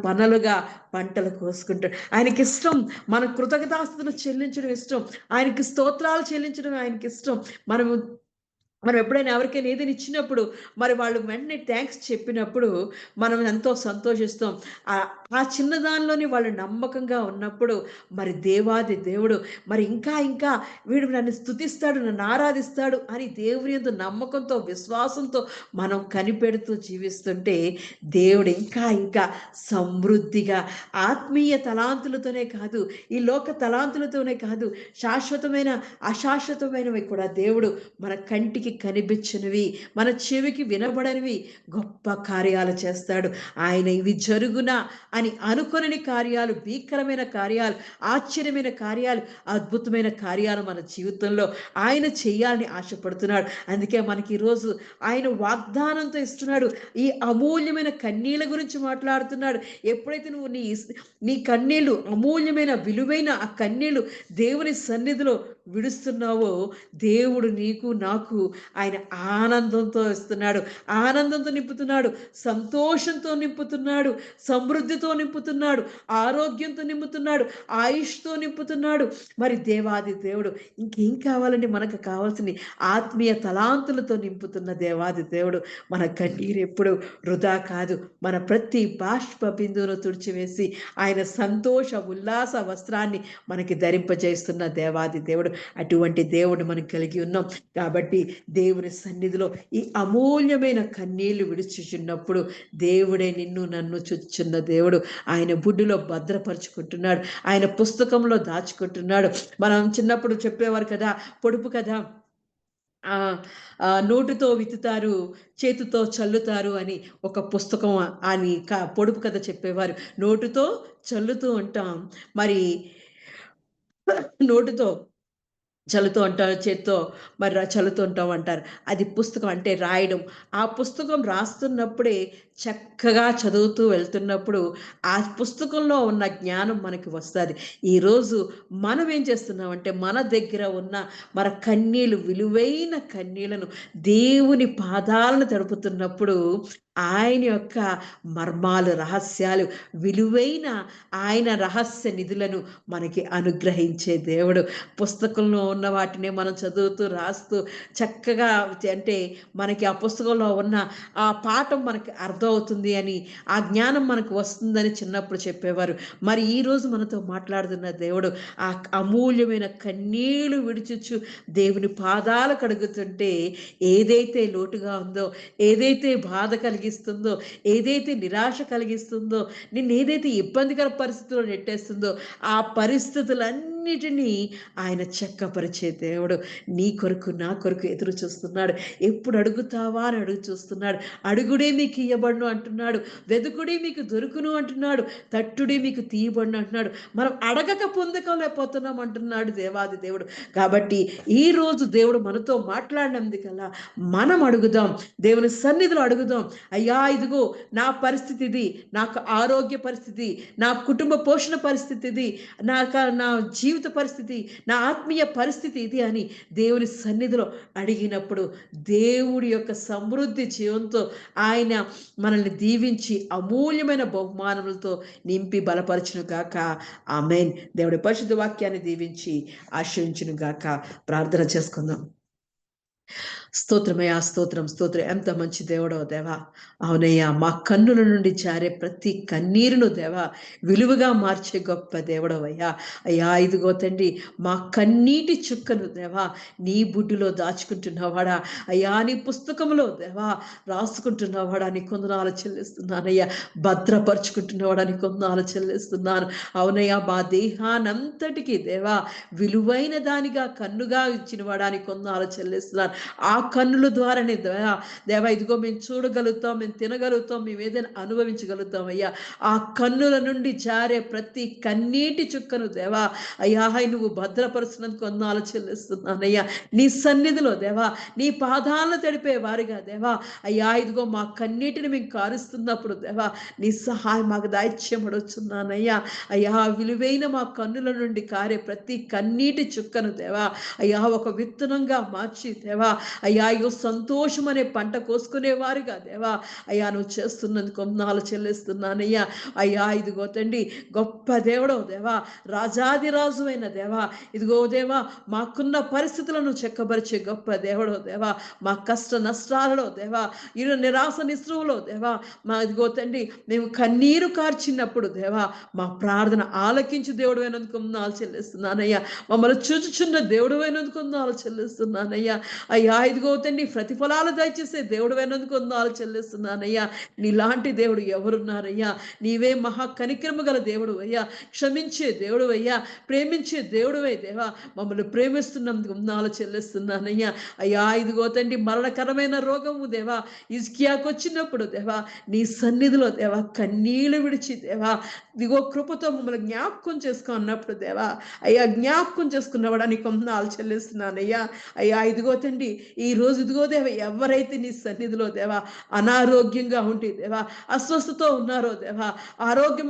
పనలుగా పంటలు కోసుకుంటాడు. ఆయనకి ఇష్టం మన కృతజ్ఞతాస్తులు చెల్లించడం ఇష్టం, ఆయనకి స్తోత్రాలు చెల్లించడం ఆయనకి ఇష్టం. మనం ఎప్పుడైనా ఎవరికైనా ఏదైనా ఇచ్చినప్పుడు మరి వాళ్ళు వెంటనే థ్యాంక్స్ చెప్పినప్పుడు మనం ఎంతో సంతోషిస్తాం. ఆ చిన్న దానిలోని వాళ్ళు నమ్మకంగా ఉన్నప్పుడు మరి దేవాది దేవుడు మరి ఇంకా ఇంకా వీడు నన్ను స్తుతిస్తాడు, నన్ను ఆరాధిస్తాడు అని దేవుని యందు నమ్మకంతో, విశ్వాసంతో మనం కనిపెడుతూ జీవిస్తుంటే దేవుడు ఇంకా ఇంకా సమృద్ధిగా ఆత్మీయ తలాంతులతోనే కాదు, ఈ లోక తలాంతులతోనే కాదు, శాశ్వతమైన అశాశ్వతమైనవి కూడా దేవుడు మన కంటికి కనిపించనివి, మన చెవికి వినబడనివి గొప్ప కార్యాలు చేస్తాడు. ఆయన ఇవి జరుగునా అని అనుకొనని కార్యాలు, భీకరమైన కార్యాలు, ఆశ్చర్యమైన కార్యాలు, అద్భుతమైన కార్యాలు మన జీవితంలో ఆయన చేయాలని ఆశపడుతున్నాడు. అందుకే మనకి ఈరోజు ఆయన వాగ్దానంతో ఇస్తున్నాడు. ఈ అమూల్యమైన కన్నీళ్ళ గురించి మాట్లాడుతున్నాడు. ఎప్పుడైతే నువ్వు నీ కన్నీళ్ళు, అమూల్యమైన విలువైన ఆ కన్నీళ్ళు దేవుని సన్నిధిలో విడుస్తున్నావో దేవుడు నీకు నాకు ఆయన ఆనందంతో ఇస్తున్నాడు, ఆనందంతో నింపుతున్నాడు, సంతోషంతో నింపుతున్నాడు, సమృద్ధితో నింపుతున్నాడు, ఆరోగ్యంతో నింపుతున్నాడు, ఆయుష్తో నింపుతున్నాడు. మరి దేవాది దేవుడు ఇంకేం కావాలండి? మనకు కావాల్సింది ఆత్మీయ తలాంతులతో నింపుతున్న దేవాది దేవుడు మన కన్నీరు ఎప్పుడు వృధా కాదు. మన ప్రతి బాష్ప బిందువును తుడిచివేసి ఆయన సంతోష ఉల్లాస వస్త్రాన్ని మనకి ధరింపజేస్తున్న దేవాది దేవుడు. అటువంటి దేవుడు మనం కలిగి ఉన్నాం కాబట్టి దేవుని సన్నిధిలో ఈ అమూల్యమైన కన్నీళ్లు విడిచుచున్నప్పుడు దేవుడే నిన్ను నన్ను చూచుచున్న దేవుడు ఆయన బుడ్డిలో భద్రపరుచుకుంటున్నాడు, ఆయన పుస్తకంలో దాచుకుంటున్నాడు. మనం చిన్నప్పుడు చెప్పేవారు కదా, పొడుపు కదా, నోటితో విత్తుతారు, చేతితో చల్లుతారు అని ఒక పుస్తకం అని పొడుపు కథ చెప్పేవారు. నోటితో చల్లుతూ ఉంటాం, మరి నోటితో చల్లుతూ ఉంటారు, చేత్తో మరి చల్లుతూ ఉంటాం అంటారు. అది పుస్తకం అంటే రాయడం. ఆ పుస్తకం రాస్తున్నప్పుడే చక్కగా చదువుతూ వెళ్తున్నప్పుడు ఆ పుస్తకంలో ఉన్న జ్ఞానం మనకి వస్తుంది. ఈరోజు మనం ఏం చేస్తున్నామంటే మన దగ్గర ఉన్న మన కన్నీళ్ళు, విలువైన కన్నీళ్లను దేవుని పాదాలను తడుపుతున్నప్పుడు ఆయన యొక్క మర్మాలు, రహస్యాలు, విలువైన ఆయన రహస్య నిధులను మనకి అనుగ్రహించే దేవుడు. పుస్తకంలో ఉన్న వాటిని మనం చదువుతూ రాస్తూ చక్కగా అంటే మనకి ఆ పుస్తకంలో ఉన్న ఆ పాఠం మనకి అర్థమవుతుంది అని, ఆ జ్ఞానం మనకు వస్తుందని చిన్నప్పుడు చెప్పేవారు. మరి ఈరోజు మనతో మాట్లాడుతున్న దేవుడు ఆ అమూల్యమైన కన్నీళ్లు విడిచుచు దేవుని పాదాలు కడుగుతుంటే ఏదైతే లోటుగా ఉందో, ఏదైతే బాధ కలిగిస్తుందో, ఏదైతే నిరాశ కలిగిస్తుందో, నిన్ను ఏదైతే ఇబ్బందికర పరిస్థితుల్లో నెట్టేస్తుందో ఆ పరిస్థితులన్నీ అన్నిటినీ ఆయన చక్కపరిచే దేవుడు. నీ కొరకు నా కొరకు ఎదురు చూస్తున్నాడు. ఎప్పుడు అడుగుతావా అని అడుగు చూస్తున్నాడు. అడుగుడే మీకు ఇయ్యబడును అంటున్నాడు. వెదుకుడి మీకు దొరుకును అంటున్నాడు. తట్టుడి మీకు తీయబడును అంటున్నాడు. మనం అడగక పొందకలేకపోతున్నాం అంటున్నాడు దేవాది దేవుడు. కాబట్టి ఈ రోజు దేవుడు మనతో మాట్లాడినందుకల్లా మనం అడుగుదాం, దేవుని సన్నిధిలో అడుగుదాం. అయ్యా ఇదిగో నా పరిస్థితి ఇది, నాకు ఆరోగ్య పరిస్థితి, నా కుటుంబ పోషణ పరిస్థితి ఇది, నా జీవిత పరిస్థితి, నా ఆత్మీయ పరిస్థితి ఇది అని దేవుని సన్నిధిలో అడిగినప్పుడు దేవుడి యొక్క సమృద్ధి జీవంతో ఆయన మనల్ని దీవించి అమూల్యమైన బహుమానములతో నింపి బలపరచును గాక. ఆమేన్. దేవుడి పరిశుద్ధ వాక్యాన్ని దీవించి ఆశీర్వదించును గాక. ప్రార్థన చేసుకుందాం. స్తోత్రమయ్యా, స్తోత్రం స్తోత్రం. ఎంత మంచి దేవుడో దేవా. అవునయ్యా, మా కన్నుల నుండి జారే ప్రతి కన్నీరును దేవా విలువగా మార్చే గొప్ప దేవుడవయ్యా. అయ్యా ఇదిగో తండ్రి, మా కన్నీటి చుక్కను దేవా నీ బుడ్డిలో దాచుకుంటున్నవాడా, అయ్యా నీ పుస్తకంలో దేవా రాసుకుంటున్నవాడా, నీ కొందనాలు చెల్లిస్తున్నానయ్యా. భద్రపరుచుకుంటున్నవాడా, నీ కొందనాలు చెల్లిస్తున్నాను. అవునయ్యా, మా దేహానంతటికి దేవా విలువైన దానిగా కన్నుగా ఇచ్చిన వాడా, నీ కొందనాలు చెల్లిస్తున్నాను. ఆ కన్నుల ద్వారానే దేవా ఇదిగో మేము చూడగలుగుతాం, మేము తినగలుగుతాం, మేము ఏదైనా అనుభవించగలుగుతాం అయ్యా. ఆ కన్నుల నుండి జారే ప్రతి కన్నీటి చుక్కను దేవా అయ్యా నువ్వు భద్రపరుచినందుకు వందనాలు చెల్లిస్తున్నానయ్యా. నీ సన్నిధిలో దేవా నీ పాదాలను తడిపే వారిగా దేవా అయ్యా ఇదిగో మా కన్నీటిని మేము కారుస్తున్నప్పుడు దేవా నీ సహాయం మాకు దాయిత్యమడుచున్నానయ్యా. అయ్యా విలువైన మా కన్నుల నుండి కారే ప్రతి కన్నీటి చుక్కను దేవా అయ్యా ఒక విత్తనంగా మార్చి దేవా అయ్యా ఇగో సంతోషం అనే పంట కోసుకునేవారుగా దేవా అయ్యా నువ్వు చేస్తున్నందుకు వందనాలు చెల్లిస్తున్నానయ్యా. అయ్యా ఇదిగో తండ్రి, గొప్ప దేవుడవు దేవా, రాజాదిరాజు అయిన దేవా, ఇదిగో దేవా మాకున్న పరిస్థితులను చెక్కబరిచే గొప్ప దేవుడవు దేవా, మా కష్ట నష్టాలలో దేవా ఇరు నిరాశ నిస్రువులో దేవా మా ఇదిగో తండ్రి మేము కన్నీరు కార్చినప్పుడు దేవా మా ప్రార్థన ఆలకించి దేవుడు అయినందుకు వందనాలు చెల్లిస్తున్నానయ్యా. మమ్మల్ని చూచుచున్న దేవుడు అయినందుకు వందనాలు చెల్లిస్తున్నానయ్యా. అయ్యా ఇదిగో తండ్రి ప్రతిఫలాలు దయచేసే దేవుడు అయినందుకు వందనాలు చెల్లిస్తున్నానయ్యా. నీలాంటి దేవుడు ఎవరున్నారయ్యా? నీవే మహా కనికరము గల దేవుడు అయ్యా, క్షమించే దేవుడు అయ్యా, ప్రేమించే దేవుడు దేవా మమ్మల్ని ప్రేమిస్తున్నందుకు వందనాలు చెల్లిస్తున్నానయ్యా. అయ్యా ఇదిగో తండ్రి మరణకరమైన రోగము దేవా హిజ్కియాకు వచ్చినప్పుడు దేవా నీ సన్నిధిలో దేవా కన్నీళ్లు విడిచి దేవా ఇదిగో కృపతో మమ్మల్ని జ్ఞాపకం చేసుకో అన్నప్పుడు దేవా అయ్యా జ్ఞాపకం చేసుకున్నవాడా నీకు వందనాలు చెల్లిస్తున్నానయ్యా. అయ్యా ఇదిగో తండ్రి ఈ రోజు ఇదిగో దేవా ఎవరైతే నీ సన్నిధిలో దేవా అనారోగ్యంగా ఉంటే దేవా అస్వస్థతో ఉన్నారో దేవా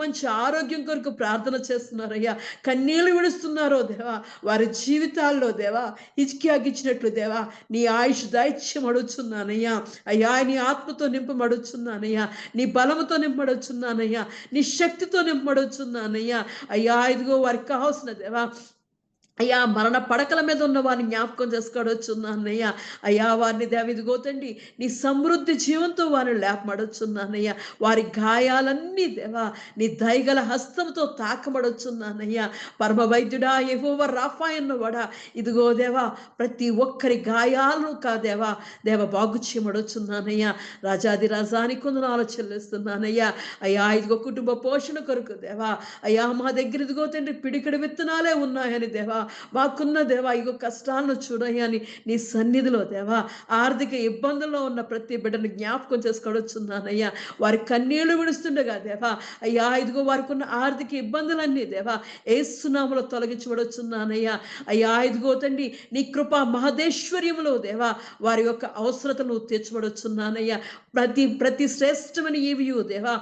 మంచి ఆరోగ్యం కొరకు ప్రార్థన చేస్తున్నారయ్యా, కన్నీళ్లు విడుస్తున్నారో దేవా వారి జీవితాల్లో దేవా హిజ్కియాకి ఇచ్చినట్లు దేవా నీ ఆయుష్ దైత్యం అడుగుతున్నానయ్యా. అయ్యా నీ ఆత్మతో నింపమడుచున్నానయ్యా, నీ బలముతో నింపమడుచున్నానయ్యా, నీ శక్తితో నింపమడుచున్నానయ్యా. అయ్యా ఇదిగో వారికి కావాల్సిన దేవా అయ్యా మరణ పడకల మీద ఉన్న వారిని జ్ఞాపకం చేసుకోవచ్చున్నానయ్యా. అయ్యా వారిని దేవిదిగో తండ్రి నీ సమృద్ధి జీవంతో వారిని లేపమడొచ్చున్నానయ్యా. వారి గాయాలన్నీ దేవా నీ దయగల హస్తంతో తాకబడొచ్చున్నానయ్యా. పరమ వైద్యుడా యెహోవా రాఫా అన్నవాడా ఇదిగో దేవా ప్రతి ఒక్కరి గాయాలను దేవా బాగు చేయమడొచ్చున్నానయ్యా. రాజాది రాజానికి వందనాలు చెల్లిస్తున్నానయ్యా. అయ్యా ఇదిగో కుటుంబ పోషణ కొరకు దేవా అయ్యా మా దగ్గర ఇదిగో తండ్రి పిడికిడి విత్తనాలే ఉన్నాయని దేవా మాకున్న దేవా ఇగో కష్టాలను చూడయ్యని నీ సన్నిధిలో దేవా ఆర్థిక ఇబ్బందుల్లో ఉన్న ప్రతి బిడ్డను జ్ఞాపకం చేసుకోవచ్చున్నానయ్యా. వారి కన్నీళ్లు విడుస్తుండగా దేవా అయ్యా ఇదిగో వారికి ఉన్న ఆర్థిక ఇబ్బందులన్నీ దేవా యేసునామములో తొలగించబడుచున్నానయ్యా. అయ్యా ఇదిగో తండ్రి నీ కృప మహదేశ్వర్యములో దేవా వారి యొక్క అవసరతను తీర్చబడుచున్నానయ్యా. ప్రతి శ్రేష్టమైన ఈవియు దేవా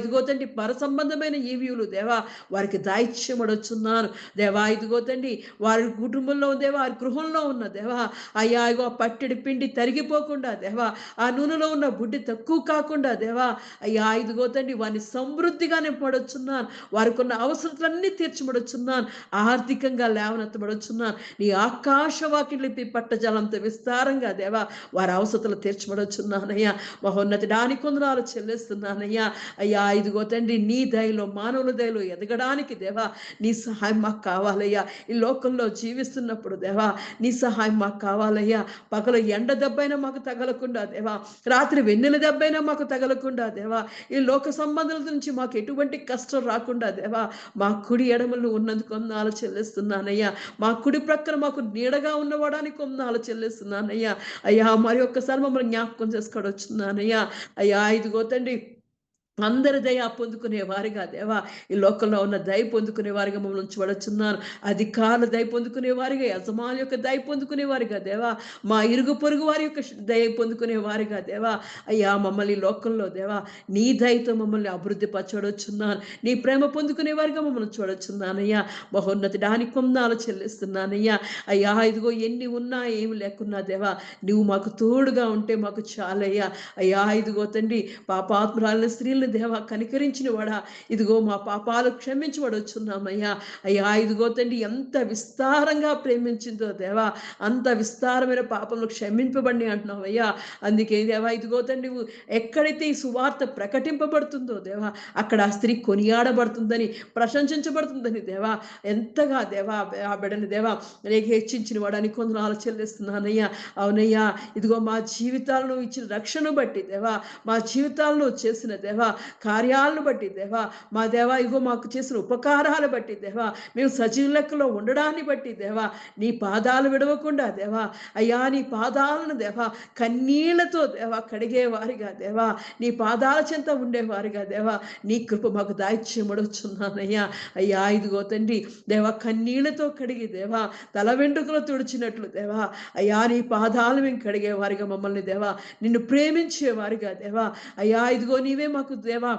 ఇదిగో తండ్రి పర సంబంధమైన ఈవియులు దేవా వారికి దాయిత్యమడొచ్చున్నాను దేవా. ఇదిగో తండ్రి వారి కుటుంబంలో దేవా వారి గృహంలో ఉన్న దేవా అయ్యా ఇగో పట్టెడి పిండి తరిగిపోకుండా దేవా ఆ నూనెలో ఉన్న బుడ్డి తక్కువ కాకుండా దేవా అయ్యా ఇదిగో తండ్రి వారిని సమృద్ధిగా నింపడొచ్చున్నాను, వారికి ఉన్న అవసరాలన్నీ తీర్చబడొచ్చున్నాను, ఆర్థికంగా లేవనెత్తబడొచ్చున్నాను. నీ ఆకాశ వాకిలిపి పట్టజలంతో విస్తారంగా దేవా వారి అవసరాలు తీర్చబడొచ్చున్నానయ్యా. మహోన్నతుడానికి వందనాలు చెల్లిస్తున్నానయ్యా. అయ్యా ఇదిగో తండ్రి నీ దయలో మానవుల దయలో ఎదగడానికి దేవా నీ సహాయం మాకు కావాలయ్యా. ఈ లోకంలో జీవిస్తున్నప్పుడు దేవా నీ సహాయం మాకు కావాలయ్యా. పగలు ఎండ దెబ్బైనా మాకు తగలకుండా దేవా, రాత్రి వెన్నెల దెబ్బైనా మాకు తగలకుండా దేవా, ఈ లోక సంబంధాల నుంచి మాకు ఎటువంటి కష్టం రాకుండా దేవా, మా కుడి ఎడమలు ఉన్నందుకు వందనాలు చెల్లిస్తున్నానయ్యా. మా కుడి ప్రక్కన మాకు నీడగా ఉన్నవాడానికి వందనాలు చెల్లిస్తున్నానయ్యా. అయ్యా మరి ఒక్కసారి మమ్మల్ని జ్ఞాపకం చేసుకోవచ్చున్నానయ్యా. అయ్యా ఇదిగో తండ్రి, అందరి దయ పొందుకునే వారిగా దేవా, ఈ లోకంలో ఉన్న దయ పొందుకునే వారిగా మమ్మల్ని ఉంచబడుచున్నాను. అధికారుల దయ పొందుకునే వారిగా, యజమాని యొక్క దయ పొందుకునే వారిగా దేవా, మా ఇరుగు పొరుగు వారి యొక్క దయ పొందుకునే వారిగా దేవా, అయ్యా మమ్మల్ని ఈ లోకంలో దేవా నీ దయతో మమ్మల్ని అభివృద్ధి పరచబడుచున్నాను. నీ ప్రేమ పొందుకునే వారిగా మమ్మల్ని చూడొచ్చున్నానయ్యా. మహోన్నతి దానికి కొందాలు చెల్లిస్తున్నానయ్యా. అయ్యా ఇదిగో ఎన్ని ఉన్నా ఏమి లేకున్నా దేవా, నువ్వు మాకు తోడుగా ఉంటే మాకు చాలయ్యా. అయ్యా ఇదిగో తండ్రి, పాపాత్మురాలైన స్త్రీలను దేవా కనికరించిన వాడా, ఇదిగో మా పాపాలు క్షమించబడొచ్చున్నామయ్యా. అయ్యా ఇదిగో తండ్రి, ఎంత విస్తారంగా ప్రేమించిందో దేవా, అంత విస్తారమైన పాపములు క్షమింపబడి అంటున్నావయ్యా. అందుకే దేవా ఇదిగో తండ్రి, ఎక్కడైతే ఈ సువార్త ప్రకటింపబడుతుందో దేవా, అక్కడ ఆ స్త్రీ కొనియాడబడుతుందని, ప్రశంసించబడుతుందని దేవా, ఎంతగా దేవా ఆ బిడ్డని దేవా నీకు హెచ్చించిన వాడని కొందనాలు చెల్లిస్తున్నానయ్యా. అవునయ్యా, ఇదిగో మా జీవితాలను ఇచ్చిన రక్షణ బట్టి దేవా, మా జీవితాలను చేసిన దేవా కార్యాలను బట్టి దేవా, మా దేవా ఇగో మాకు చేసిన ఉపకారాలు బట్టి దేవా, మేము సజీవ లెక్కలో ఉండడాన్ని బట్టి దేవా, నీ పాదాలు విడవకుండా దేవా, అయ్యా నీ పాదాలను దేవా కన్నీళ్లతో దేవా కడిగేవారిగా దేవా, నీ పాదాల చెంత ఉండేవారిగా దేవా, నీ కృప మాకు దాయిచ్యమడుచున్నానయ్యా. అయ్యా ఇదిగో తండ్రి దేవా, కన్నీళ్లతో కడిగి దేవా, తల వెంట్రుకలు తుడిచినట్లు దేవా, అయ్యా నీ పాదాలు మేము కడిగేవారిగా మమ్మల్ని దేవా, నిన్ను ప్రేమించేవారిగా దేవా, అయ్యా ఇదిగో నీవే మాకు దేవా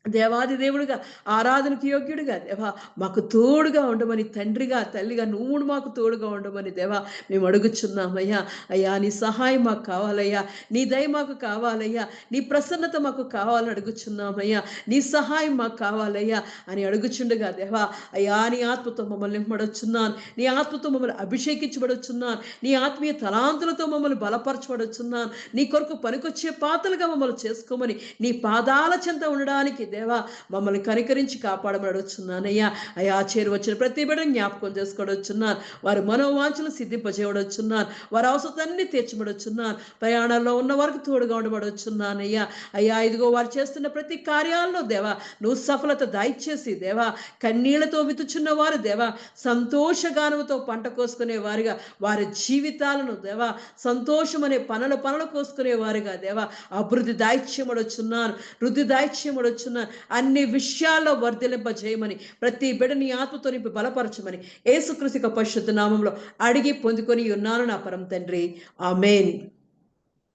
దేవాది దేవుడిగా, ఆరాధనకు యోగ్యుడిగా దేవా మాకు తోడుగా ఉండమని, తండ్రిగా తల్లిగా నువ్వు మాకు తోడుగా ఉండమని దేవా మేము అడుగుచున్నామయ్యా. అయ్యా నీ సహాయం మాకు కావాలయ్యా, నీ దయ మాకు కావాలయ్యా, నీ ప్రసన్నత మాకు కావాలని అడుగుచున్నామయ్యా, నీ సహాయం మాకు కావాలయ్యా అని అడుగుచుండగా దేవా, అయ్యా నీ ఆత్మతో మమ్మల్ని నింపబడుచున్నాను, నీ ఆత్మతో మమ్మల్ని అభిషేకించబడుచున్నాను, నీ ఆత్మీయ తలాంతులతో మమ్మల్ని బలపరచబడుచున్నాను, నీ కొరకు పనికొచ్చే పాత్రలుగా మమ్మల్ని చేసుకోమని, నీ పాదాల చెంత ఉండడానికి దేవా మమ్మల్ని కనికరించి కాపాడమని అడుగుచున్నానయ్యా. అయ్యా చేరు వచ్చిన ప్రతి బిడ్డను జ్ఞాపకం చేసుకోవచ్చున్నాను, వారి మనోవాంఛలు సిద్ధింపజేయవచ్చున్నాను, వారి అవసరాన్ని తీర్చబడొచ్చున్నాను, ప్రయాణాల్లో ఉన్న వారికి తోడుగా ఉండబడొచ్చున్నానయ్యా. అయ్యా ఇదిగో వారు చేస్తున్న ప్రతి కార్యాల్లో దేవా నువ్వు సఫలత దయచేసి దేవా, కన్నీళ్లతో వితుచున్న వారు దేవా సంతోషగానముతో పంట కోసుకునే వారిగా, వారి జీవితాలను దేవా సంతోషం అనే పనులు కోసుకునే వారిగా దేవా అభివృద్ధి దాయిచ్యమడొచ్చున్నాను, వృద్ధి దాయిచ్యమడొచ్చున్నాను, అన్ని విషయాల్లో వర్ధిలింపజేయమని, ప్రతి బిడ్డని ఆత్మతో నింపి బలపరచమని యేసుక్రీస్తు పరిశుద్ధ నామంలో అడిగి పొందుకొని ఉన్నాను నా పరమ తండ్రి. ఆమేన్.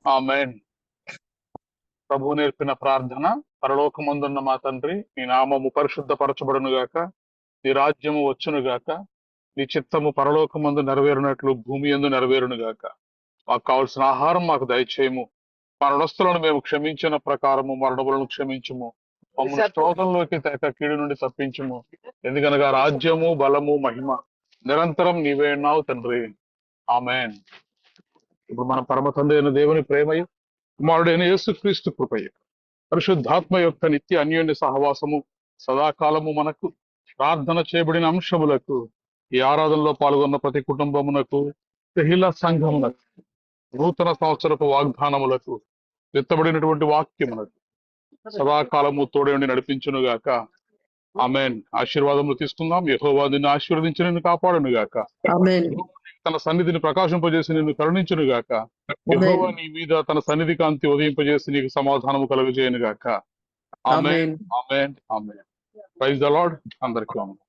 ఆమేన్. ప్రభు నేర్పిన ప్రార్థన. పరలోకమందున్న మా తండ్రి, నీ నామము పరిశుద్ధపరచబడును గాక, నీ రాజ్యము వచ్చును గాక, నీ చిత్తము పరలోకమందు నెరవేరునట్లు భూమి యందు నెరవేరును గాక. మాకు కావలసిన ఆహారం మాకు దయచేయము, మరణస్తులను మేము క్షమించిన ప్రకారము మరణములను క్షమించుము, మమ్మల్ని స్తోత్రంలోకి తేక కీడు నుండి తప్పించుము, ఎందుకనగా రాజ్యము బలము మహిమ నిరంతరం నీవే ఉన్నావు తండ్రి. ఆమేన్. ఇప్పుడు మన పరమ తండ్రి అయిన దేవుని ప్రేమయు, కుమారుడైన యేసుక్రీస్తు కృపయు, పరిశుద్ధాత్మ యొక్క నిత్య అన్యోన్య సహవాసము సదాకాలము మనకు, ప్రార్థన చేయబడిన అంశములకు, ఈ ఆరాధనలో పాల్గొన్న ప్రతి కుటుంబమునకు, మహిళా సంఘమునకు, నూతన సంవత్సరపు వాగ్దానములకు, విత్తబడినటువంటి వాక్యమునకు సదాకాలము తోడేండి నడిపించును గాక. ఆమేన్. ఆశీర్వాదములు తీసుకుందాం. యెహోవా నిన్ను ఆశీర్వదించి నిన్ను కాపాడును గాక. ఆమేన్. తన సన్నిధిని ప్రకాశింపజేసి నిన్ను కరుణించును గాక. యెహోవా నీ మీద తన సన్నిధి కాంతి ఉదయింపజేసి నీకు సమాధానము కలుగజేయును గాక. Amen. Amen. Amen. Praise the Lord. అందరికీ ఆమేన్.